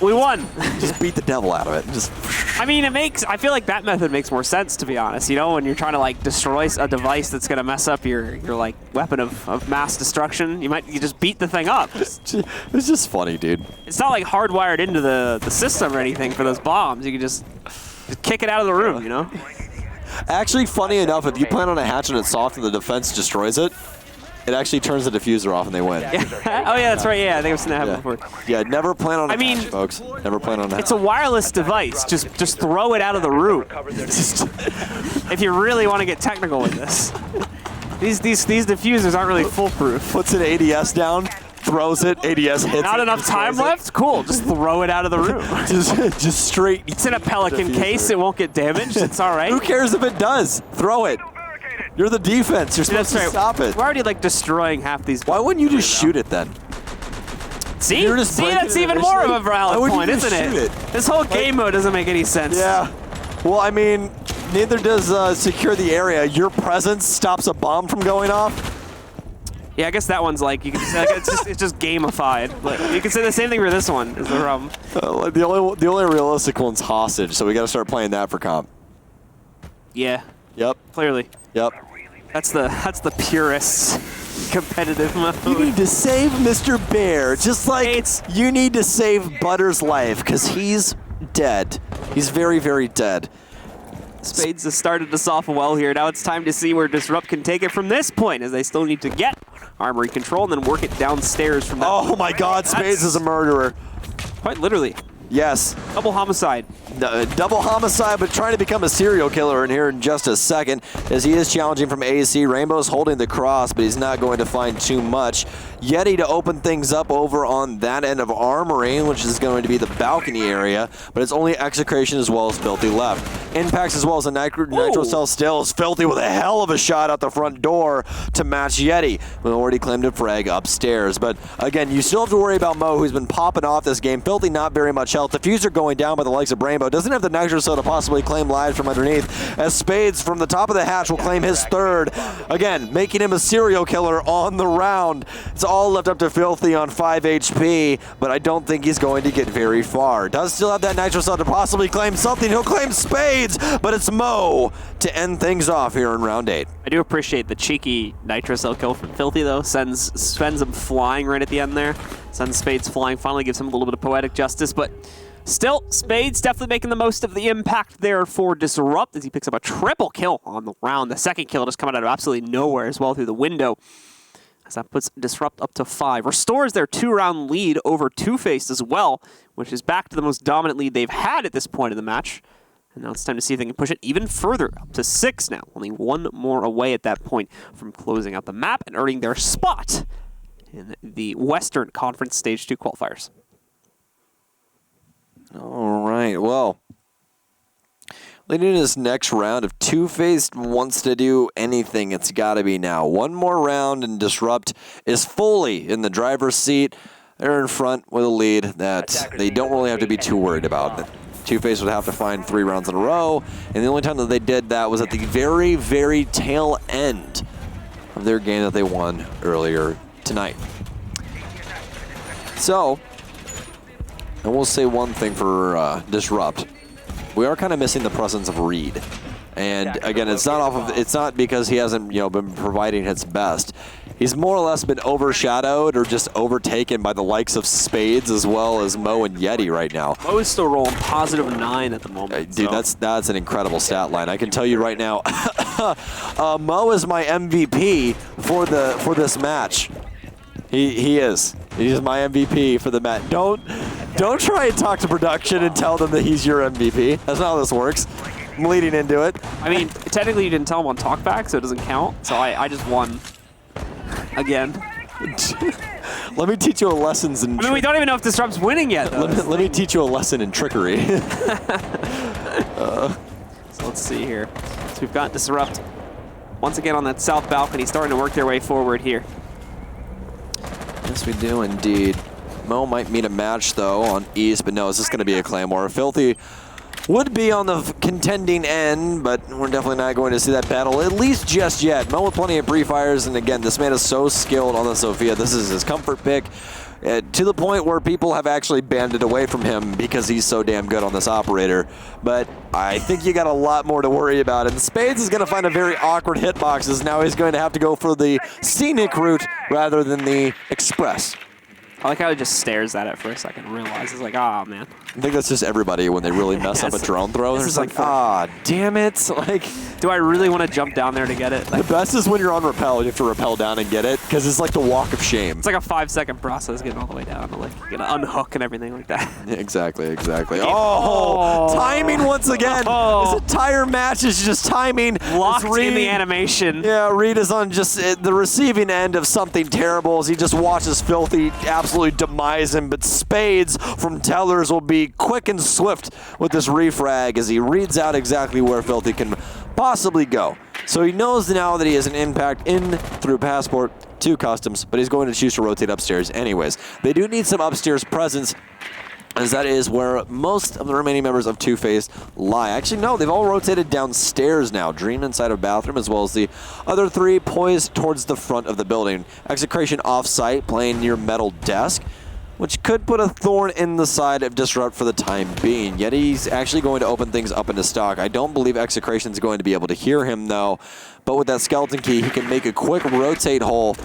we won. Just beat the devil out of it. Just. I mean, I feel like that method makes more sense, to be honest. You know, when you're trying to like destroy a device that's gonna mess up your like weapon of mass destruction, you just beat the thing up. It's just funny, dude. It's not like hardwired into the system or anything for those bombs. You can just kick it out of the room, you know? Actually, funny enough, if you plan on a hatch and it's soft and the defense destroys it, it actually turns the diffuser off and they win. Yeah. Oh yeah, that's right. Yeah, I think I've seen that happen before. Yeah, never plan on a hatch, folks. Never plan on a hatch. It's a wireless device. Just throw it out of the room. If you really want to get technical with this. These diffusers aren't really foolproof. Puts an ADS down, throws it, ADS hits it. Not enough time left? Cool, just throw it out of the room. just straight. It's in a Pelican case, it won't get damaged, it's all right. Who cares if it does? Throw it. You're the defense, you're supposed to stop it. We're already like destroying half these. Why wouldn't you just shoot it then? See, that's even more of a valid point, isn't it? This whole game mode doesn't make any sense. Yeah. Well, I mean, neither does secure the area. Your presence stops a bomb from going off. Yeah, I guess that one's like, you can say, like, it's just gamified. But you can say the same thing for this one, is the problem. The only realistic one's hostage, so we got to start playing that for comp. Yeah. Yep. Clearly. Yep. That's the purest competitive mode. You need to save Mr. Bear, just like you need to save Butter's life, because he's dead. He's very, very dead. Spades has started us off well here. Now it's time to see where Disrupt can take it from this point, as they still need to get armory control and then work it downstairs from that. Oh my God, Spades is a murderer. Quite literally. Yes. Double homicide. Double homicide, but trying to become a serial killer in here in just a second, as he is challenging from AC. Rainbow's holding the cross, but he's not going to find too much. Yeti to open things up over on that end of armory, which is going to be the balcony area, but it's only Execration as well as Filthy left. Impacts as well as a Nitro Cell still is Filthy with a hell of a shot out the front door to match Yeti. We already claimed a frag upstairs, but again, you still have to worry about Mo, who's been popping off this game. Filthy not very much health. Diffuser going down by the likes of Rainbow. Doesn't have the Nitro Cell to possibly claim lives from underneath, as Spades from the top of the hatch will claim his third. Again, making him a serial killer on the round. It's all left up to Filthy on 5 HP, but I don't think he's going to get very far. Does still have that Nitro Cell to possibly claim something. He'll claim Spades, but it's Mo to end things off here in round 8. I do appreciate the cheeky Nitro Cell kill from Filthy, though. Sends him flying right at the end there. Sends Spades flying, finally gives him a little bit of poetic justice, but still, Spades definitely making the most of the impact there for Disrupt, as he picks up a triple kill on the round. The second kill just coming out of absolutely nowhere as well through the window, as that puts Disrupt up to 5. Restores their 2-round lead over Two-Faced as well, which is back to the most dominant lead they've had at this point in the match. And now it's time to see if they can push it even further, up to 6 now. Only one more away at that point from closing out the map and earning their spot in the Western Conference Stage 2 qualifiers. All right, well, leading to this next round, if Two-Faced wants to do anything, it's got to be now. One more round and Disrupt is fully in the driver's seat. They're in front with a lead that they don't really have to be too worried about. Two-Faced would have to find 3 rounds in a row, and the only time that they did that was at the very, very tail end of their game that they won earlier tonight. So, I will say one thing for Disrupt. We are kind of missing the presence of Reed. And again, it's not because he hasn't, been providing his best. He's more or less been overshadowed or just overtaken by the likes of Spades as well as Mo and Yeti right now. Mo is still rolling +9 at the moment. Dude, that's an incredible stat line. I can tell you right now, Mo is my MVP for this match. He is. He's my MVP for the match. Don't try and talk to production and tell them that he's your MVP. That's not how this works. I'm leading into it. I mean, technically you didn't tell him on talkback, so it doesn't count. So I just won again. Let me teach you a lesson in. I mean, we don't even know if Disrupt's winning yet, though. Let me teach you a lesson in trickery. So let's see here. So we've got Disrupt once again on that south balcony, starting to work their way forward here. Yes, we do indeed. Mo might meet a match, though, on East, but no, it's just going to be a Claymore. Filthy would be on the contending end, but we're definitely not going to see that battle, at least just yet. Mo with plenty of pre-fires, and again, this man is so skilled on the Sophia. This is his comfort pick, to the point where people have actually banded away from him because he's so damn good on this operator. But I think you got a lot more to worry about, and Spades is going to find a very awkward hitboxes. Now he's going to have to go for the scenic route rather than the express. I like how he just stares at it for a second and realizes, like, ah, man. I think that's just everybody when they really mess up a drone throw. They're just like, ah, damn it. Like, do I really want to jump down there to get it? The best is when you're on rappel, you have to rappel down and get it, because it's like the walk of shame. It's like a 5-second process getting all the way down to, like, you gotta unhook and everything like that. Yeah, exactly. Oh, timing once again. This entire match is just timing. Locked in the animation. Yeah, Reed is on just the receiving end of something terrible as he just watches Filthy absolutely demise him, but Spades from Tellers will be quick and swift with this refrag as he reads out exactly where Filthy can possibly go. So he knows now that he has an impact in through Passport to Customs, but he's going to choose to rotate upstairs anyways. They do need some upstairs presence as that is where most of the remaining members of Two-Face lie. Actually, no, they've all rotated downstairs now. Dream inside a bathroom, as well as the other three poised towards the front of the building. Execration off-site, playing near metal desk, which could put a thorn in the side of Disrupt for the time being. Yet he's actually going to open things up into stock. I don't believe Execration's going to be able to hear him, though. But with that skeleton key, he can make a quick rotate hole.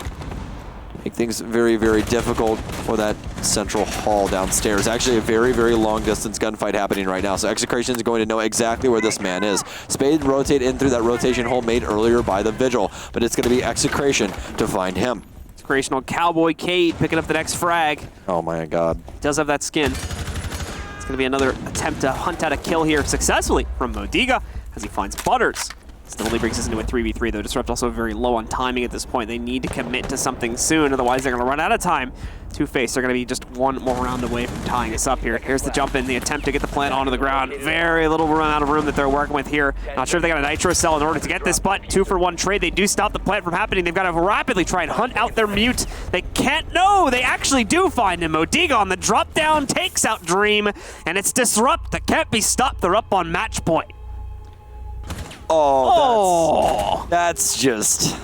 Make things very, very difficult for that central hall downstairs. Actually, a very, very long-distance gunfight happening right now, so Execration is going to know exactly where this man is. Spade rotate in through that rotation hole made earlier by the Vigil, but it's going to be Execration to find him. Execrational Cowboy Cade picking up the next frag. Oh my god. Does have that skin. It's going to be another attempt to hunt out a kill here successfully from Modiga as he finds Butters. Still only brings us into a 3v3, though. Disrupt also very low on timing at this point. They need to commit to something soon, otherwise they're going to run out of time. Two-Face are going to be just one more round away from tying us up here. Here's the jump in, the attempt to get the plant onto the ground. Very little amount of room that they're working with here. Not sure if they got a nitro cell in order to get this, but 2-for-1 trade. They do stop the plant from happening. They've got to rapidly try and hunt out their mute. They can't. No, they actually do find him. Modiga on the drop down takes out Dream, and it's Disrupt that can't be stopped. They're up on match point. Oh, that's just...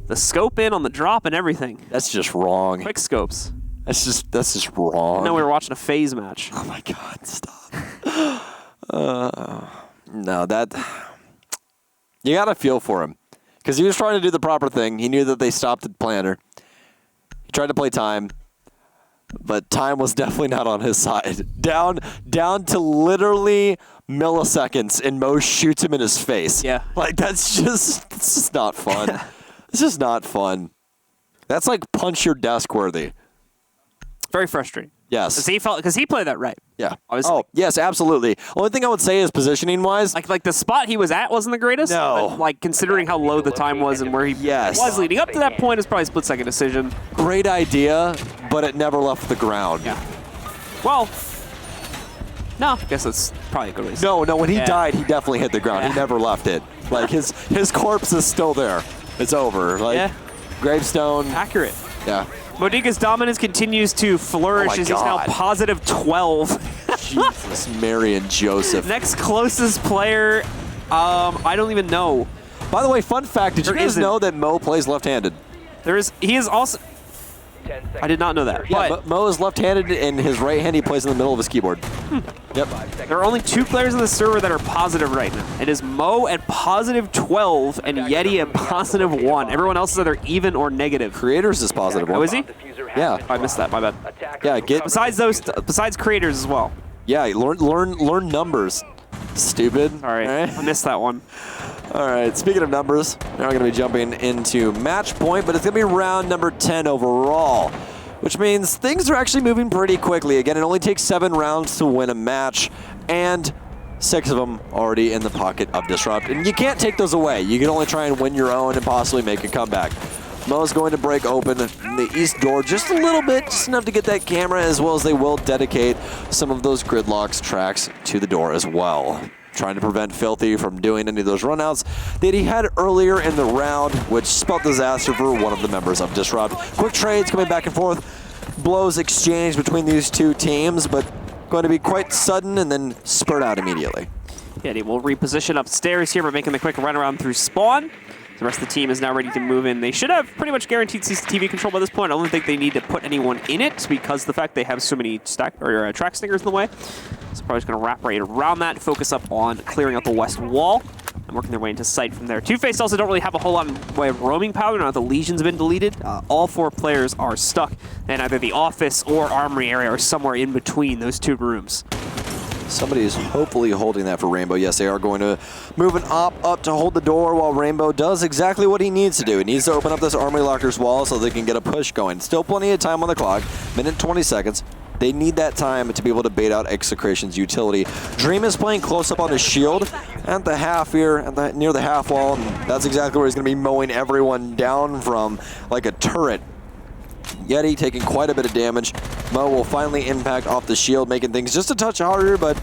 The scope in on the drop and everything. That's just wrong. Quick scopes. That's just wrong. No, we were watching a phase match. Oh my god, stop. No, that... You gotta feel for him. Because he was trying to do the proper thing. He knew that they stopped the planter. He tried to play time. But time was definitely not on his side. Down to literally milliseconds, and Mo shoots him in his face. Yeah. Like, it's just not fun. It's just not fun. That's like punch your desk worthy. Very frustrating. Yes. Because he played that right. Yeah. Obviously. Oh, yes, absolutely. Only thing I would say is positioning-wise. Like the spot he was at wasn't the greatest. No. But, like, considering how low the time was and where he was leading up to that point, is probably a split-second decision. Great idea, but it never left the ground. Yeah. Well, no, I guess that's probably a good reason. No, when he died, he definitely hit the ground. Yeah. He never left it. Like, his corpse is still there. It's over. Like, yeah. Gravestone. Accurate. Yeah. Modiga's dominance continues to flourish as he's now positive 12. Jesus, Mary and Joseph. Next closest player, I don't even know. By the way, fun fact, did you guys know that Mo plays left-handed? He is also... I did not know that. Yeah, but Mo is left-handed, and his right hand he plays in the middle of his keyboard. Yep. There are only 2 players on the server that are positive right now. It is Mo at positive 12 and Yeti at positive 1. Everyone else is either even or negative. Creators is positive 1. Oh, is he? Yeah. I missed that. My bad. Yeah. Besides creators as well. Yeah. Learn numbers. Stupid. All right. I missed that one. All right, speaking of numbers, now we're going to be jumping into match point, but it's going to be round number 10 overall, which means things are actually moving pretty quickly. Again, it only takes 7 rounds to win a match, and 6 of them already in the pocket of Disrupt. And you can't take those away. You can only try and win your own and possibly make a comeback. Mo's going to break open the east door just a little bit, just enough to get that camera, as well as they will dedicate some of those gridlocks tracks to the door as well. Trying to prevent Filthy from doing any of those runouts that he had earlier in the round, which spelled disaster for one of the members of Disrupt. Quick trades coming back and forth. Blows exchanged between these two teams, but going to be quite sudden and then spurt out immediately. Yeah, he will reposition upstairs here by making the quick run around through spawn. The rest of the team is now ready to move in. They should have pretty much guaranteed CCTV control by this point. I don't think they need to put anyone in it because of the fact they have so many track stingers in the way. So probably just going to wrap right around that, focus up on clearing out the west wall, and working their way into sight from there. Two-Face also don't really have a whole lot in way of roaming power now that the Legion's been deleted. All 4 players are stuck in either the office or armory area or somewhere in between those 2 rooms. Somebody is hopefully holding that for Rainbow. Yes, they are going to move an op up to hold the door while Rainbow does exactly what he needs to do. He needs to open up this armory lockers wall so they can get a push going. Still plenty of time on the clock, minute 20 seconds. They need that time to be able to bait out Execration's utility. Dream is playing close up on his shield at the half here, near the half wall. And that's exactly where he's going to be mowing everyone down from, like a turret. Yeti taking quite a bit of damage. Mo will finally impact off the shield, making things just a touch harder, but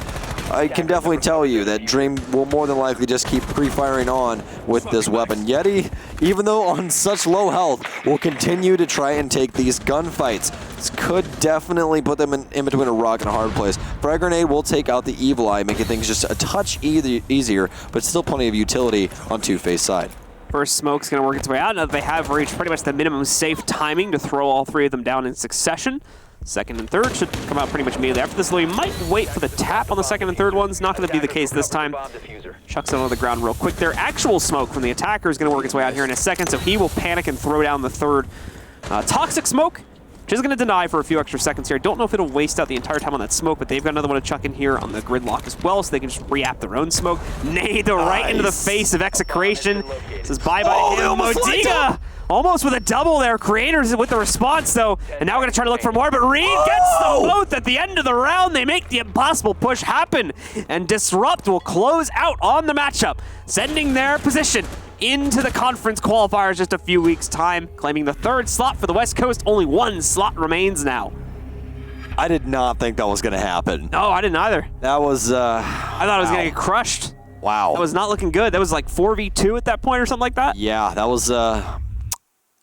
I can definitely tell you that Dream will more than likely just keep pre-firing on with this weapon. Yeti even though on such low health, will continue to try and take these gunfights. This could definitely put them in between a rock and a hard place. Frag Grenade will take out the Evil Eye, making things just a touch easier, but still plenty of utility on Two-Face side. First smoke's going to work its way out. Now they have reached pretty much the minimum safe timing to throw all three of them down in succession. Second and third should come out pretty much immediately after this, though he might wait for the tap on the second and third ones. Not going to be the case this time. Chucks it onto the ground real quick. Their actual smoke from the attacker is going to work its way out here in a second, so he will panic and throw down the third toxic smoke, which is going to deny for a few extra seconds here. I don't know if it'll waste out the entire time on that smoke, but they've got another one to chuck in here on the gridlock as well, so they can just re-app their own smoke. Nade right into the face of Execration. Says bye-bye to him. Modiga almost with a double there. Creators with the response, though. And now we're going to try to look for more, but Reed gets them both at the end of the round. They make the impossible push happen, and Disrupt will close out on the matchup, sending their position into the conference qualifiers just a few weeks' time, claiming the third slot for the West Coast. Only one slot remains now. I did not think that was going to happen. No, I didn't either. That was, I thought it was going to get crushed. Wow. That was not looking good. That was like 4v2 at that point or something like that. Yeah, that was,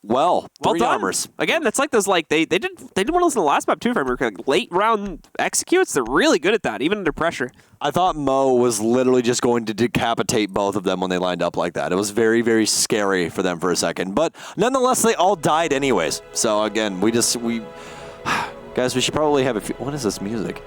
well done. armors. Again, that's like those, like, they did one of those in the last map too, if I remember. Like, late round executes, they're really good at that, even under pressure. I thought Mo was literally just going to decapitate both of them when they lined up like that. It was very, very scary for them for a second. But nonetheless, they all died anyways. So again, guys, we should probably have a few. What is this music?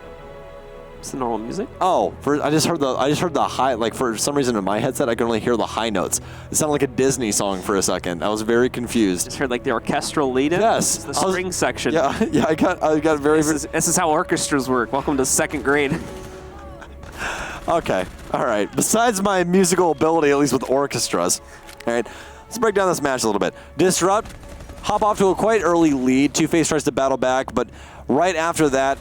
It's the normal music. Oh, I just heard the high, like for some reason in my headset I could only hear the high notes. It sounded like a Disney song for a second. I was very confused. Just heard like the orchestral lead in. Yes. It's the string section. Yeah, I got very. This is how orchestras work. Welcome to second grade. Okay, all right. Besides my musical ability, at least with orchestras, all right, let's break down this match a little bit. Disrupt, hop off to a quite early lead. Two-Face tries to battle back, but right after that,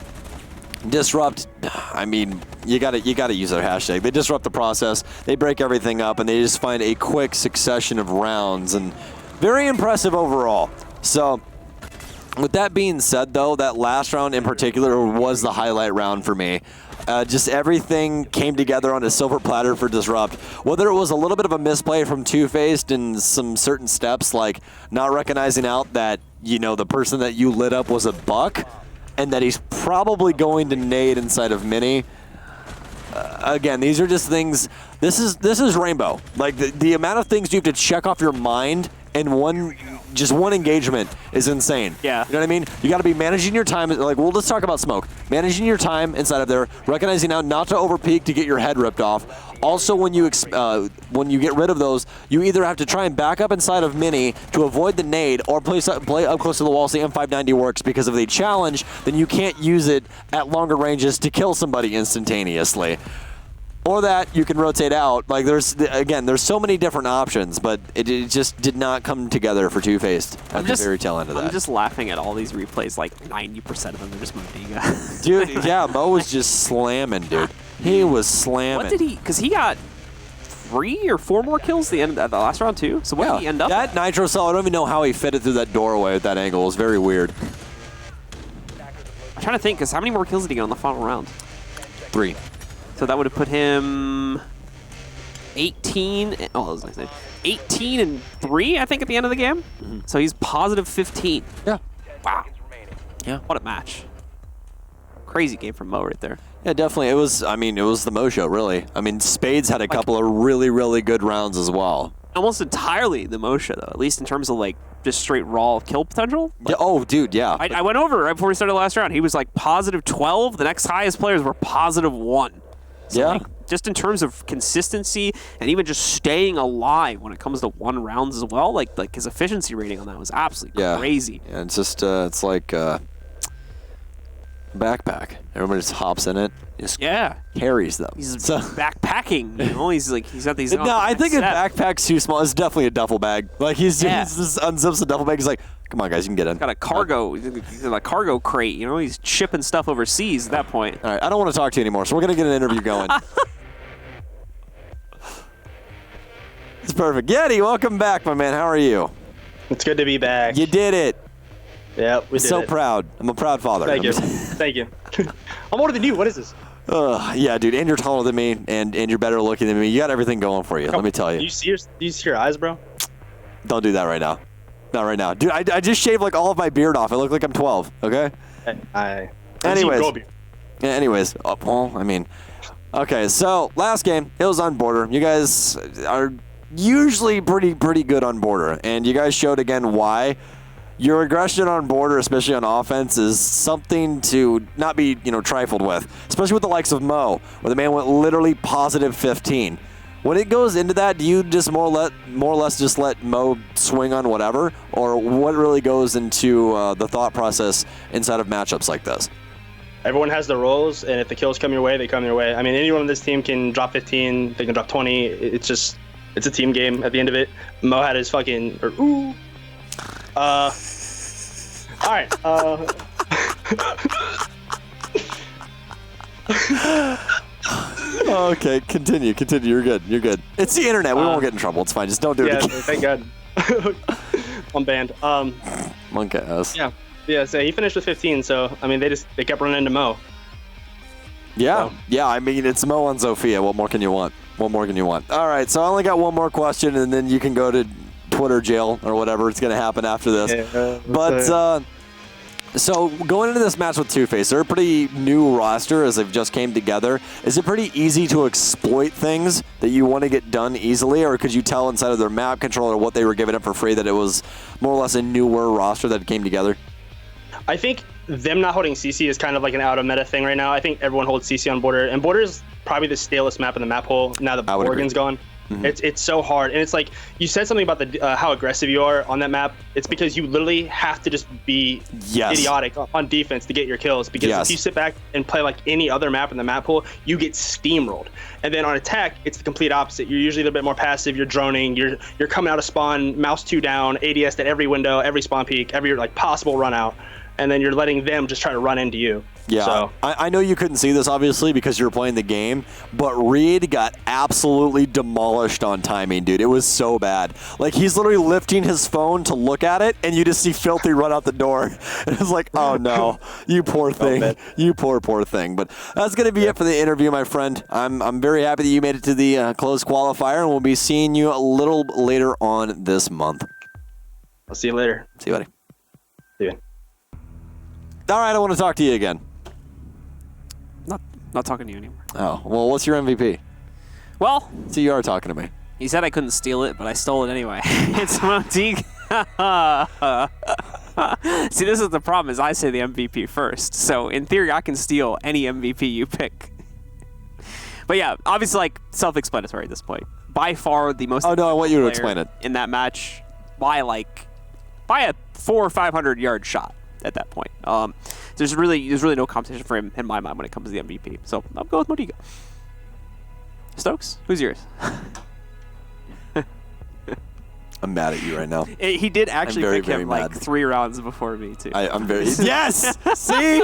Disrupt, I mean, you gotta use their hashtag. They disrupt the process, they break everything up, and they just find a quick succession of rounds, and very impressive overall. So, with that being said, though, that last round in particular was the highlight round for me. Just everything came together on a silver platter for Disrupt. Whether it was a little bit of a misplay from Two-Faced in some certain steps, like not recognizing out that, you know, the person that you lit up was a buck, and that he's probably going to nade inside of Mini. Again, these are just things. This is Rainbow. Like the amount of things you have to check off your mind in just one engagement is insane. Yeah. You know what I mean? You got to be managing your time. Like, well, let's talk about smoke. Managing your time inside of there, recognizing out not to overpeak to get your head ripped off. Also, when you get rid of those, you either have to try and back up inside of Mini to avoid the nade, or play up close to the wall so the M590 works, because if they challenge, then you can't use it at longer ranges to kill somebody instantaneously. Or that you can rotate out. Like there's so many different options, but it just did not come together for Two-Faced at the very tail end of that. I'm just laughing at all these replays. Like 90% of them are just Modiga. Dude, yeah, Mo was just slamming, dude. He was slamming. What did he? Because he got 3 or 4 more kills at the end of the last round too. So what did he end up? That Nitro Cell, I don't even know how he fit it through that doorway at that angle. It was very weird. I'm trying to think, because how many more kills did he get on the final round? 3. So that would have put him 18. Oh, that was nice. 18 and 3, I think, at the end of the game. Mm-hmm. So he's positive 15. Yeah. Wow. Yeah. What a match. Crazy game from Mo right there. Yeah, definitely. It was the Mo show, really. I mean, Spades had a couple of really, really good rounds as well. Almost entirely the Mo show, though, at least in terms of, like, just straight raw kill potential. Yeah, oh, dude, yeah. I went over right before we started the last round. He was, like, positive 12. The next highest players were positive 1. So, yeah. Like, just in terms of consistency and even just staying alive when it comes to 1 rounds as well, like his efficiency rating on that was absolutely crazy. Yeah, it's just, it's like backpack. Everybody just hops in it, just carries them. He's backpacking, you know? He's got these. No, I think a backpack's too small. It's definitely a duffel bag. Like he just unzips the duffel bag. He's like, "Come on, guys, you can get in." Got a cargo, a cargo crate. You know, he's shipping stuff overseas at that point. All right, I don't want to talk to you anymore, so we're gonna get an interview going. It's perfect. Yeti, welcome back, my man. How are you? It's good to be back. You did it. Yeah, we did so it. proud. I'm a proud father. Thank you. Thank you. I'm older than you. What is this? Yeah, dude, and you're taller than me, and you're better looking than me. You got everything going for you. Let me tell you. Do you see your eyes, bro? Don't do that right now. Not right now. Dude, I just shaved like all of my beard off. I look like I'm 12, okay? Anyways, well, I mean, okay, so last game, it was on border. You guys are usually pretty good on border, and you guys showed again why. Your aggression on border, especially on offense, is something to not be, trifled with, especially with the likes of Mo, where the man went literally positive 15. When it goes into that, do you just more or less just let Mo swing on whatever, or what really goes into the thought process inside of matchups like this? Everyone has their roles, and if the kills come your way, they come your way. I mean, anyone on this team can drop 15, they can drop 20. It's a team game at the end of it. Mo had his fucking... all right. Okay, continue. You're good. It's the internet. We won't get in trouble. It's fine. Just don't do it again. Thank God. I'm banned. Monk ass. Yeah, so he finished with 15, so, I mean, they kept running into Mo. Yeah, I mean, it's Mo on Zofia. What more can you want? All right, so I only got one more question, and then you can go to Twitter jail or whatever. It's going to happen after this. So going into this match with Two-Face, they're a pretty new roster as they've just came together. Is it pretty easy to exploit things that you want to get done easily, or could you tell inside of their map control or what they were giving up for free that it was more or less a newer roster that came together? I think them not holding CC is kind of like an out-of-meta thing right now. I think everyone holds CC on Border, and Border is probably the stalest map in the map hole now that Oregon's gone. Mm-hmm. It's so hard, and it's like you said something about the how aggressive you are on that map. It's because you literally have to just be idiotic on defense to get your kills. Because if you sit back and play like any other map in the map pool, you get steamrolled. And then on attack, it's the complete opposite. You're usually a little bit more passive. You're droning. You're coming out of spawn, mouse 2 down, ADS at every window, every spawn peak, every like possible run out, and then you're letting them just try to run into you. Yeah, so. I know you couldn't see this, obviously, because you were playing the game, but Reed got absolutely demolished on timing, dude. It was so bad. Like, he's literally lifting his phone to look at it, and you just see Filthy run out the door. And it's like, oh, no, you poor thing. You poor thing. But that's going to be it for the interview, my friend. I'm very happy that you made it to the closed qualifier, and we'll be seeing you a little later on this month. I'll see you later. See you, buddy. See you. All right, I want to talk to you again. Not talking to you anymore. Oh, well, what's your MVP? Well, so you are talking to me. He said I couldn't steal it, but I stole it anyway. It's Motique. See, this is the problem, is I say the MVP first. So, in theory, I can steal any MVP you pick. But yeah, obviously, like, self-explanatory at this point. By far the most... Oh, no, I want you to explain it. ...in that match by a 400 or 500 yard shot at that point. There's really no competition for him in my mind when it comes to the MVP. So I'll go with Modiga. Stokes, who's yours? I'm mad at you right now. He did actually pick him mad. like 3 rounds before me too. I'm very yes. See,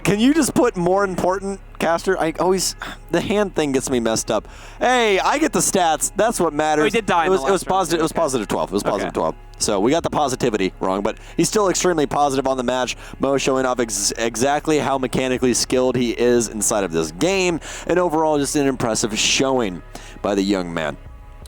can you just put more important caster? The hand thing gets me messed up. Hey, I get the stats. That's what matters. Oh, he did die. It was positive. It was positive 12. It was positive 12. So we got the positivity wrong, but he's still extremely positive on the match. Mo showing off exactly how mechanically skilled he is inside of this game, and overall just an impressive showing by the young man.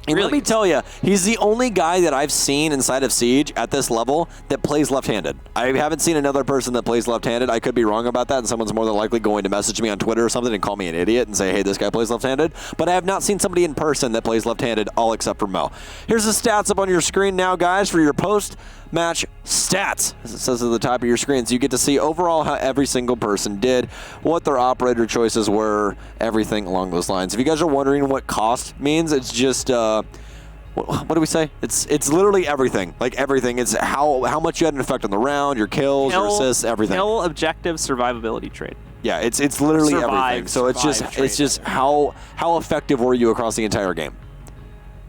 And let me tell you, he's the only guy that I've seen inside of Siege at this level that plays left-handed. I haven't seen another person that plays left-handed. I could be wrong about that, and someone's more than likely going to message me on Twitter or something and call me an idiot and say, hey, this guy plays left-handed. But I have not seen somebody in person that plays left-handed, all except for Mo. Here's the stats up on your screen now, guys, for your post-match stats, as it says at the top of your screen. So you get to see overall how every single person did, what their operator choices were, everything along those lines. If you guys are wondering what cost means, it's just... what do we say? It's literally everything. Like everything. It's how much you had an effect on the round, your kills, your assists, everything. Kill, objective, survivability trait. Yeah, it's literally everything. So it's just how effective were you across the entire game.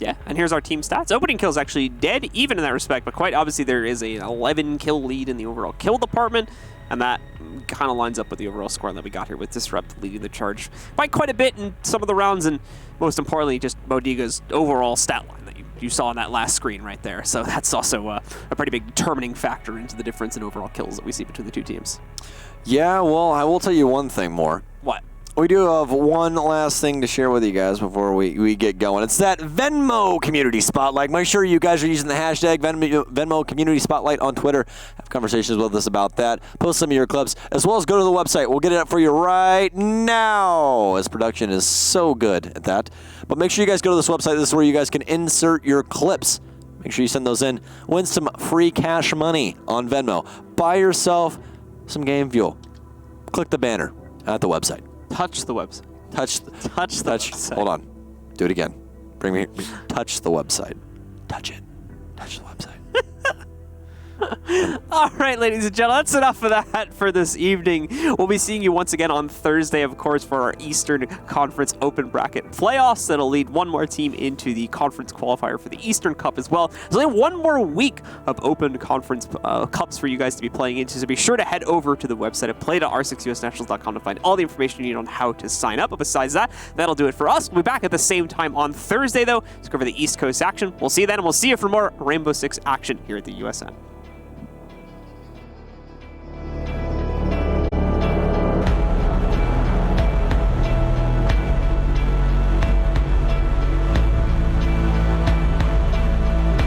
Yeah, and here's our team stats. Opening kills actually dead even in that respect, but quite obviously there is an 11 kill lead in the overall kill department, and that kind of lines up with the overall score that we got here with Disrupt leading the charge by quite a bit in some of the rounds, and most importantly, just Modiga's overall stat line that you saw on that last screen right there. So that's also a pretty big determining factor into the difference in overall kills that we see between the two teams. Yeah, well, I will tell you one thing more. What? we do have one last thing to share with you guys before we get going. It's that Venmo Community Spotlight. Make sure you guys are using the hashtag Venmo Community Spotlight on Twitter. Have conversations with us about that. Post some of your clips, as well as go to the website. We'll get it up for you right now, as production is so good at that. But make sure you guys go to this website. This is where you guys can insert your clips. Make sure you send those in. Win some free cash money on Venmo. Buy yourself some game fuel. Click the banner at the website. Touch the website. Touch the website. Hold on. Do it again. Bring me. Touch the website. Touch it. Touch the website. All right, ladies and gentlemen, that's enough of that for this evening. We'll be seeing you once again on Thursday, of course, for our Eastern Conference Open Bracket playoffs. That'll lead one more team into the conference qualifier for the Eastern Cup as well. There's only one more week of Open Conference Cups for you guys to be playing into, so be sure to head over to the website at play.r6usnationals.com to find all the information you need on how to sign up. But besides that, that'll do it for us. We'll be back at the same time on Thursday, though, to cover the East Coast action. We'll see you then, and we'll see you for more Rainbow Six action here at the USN.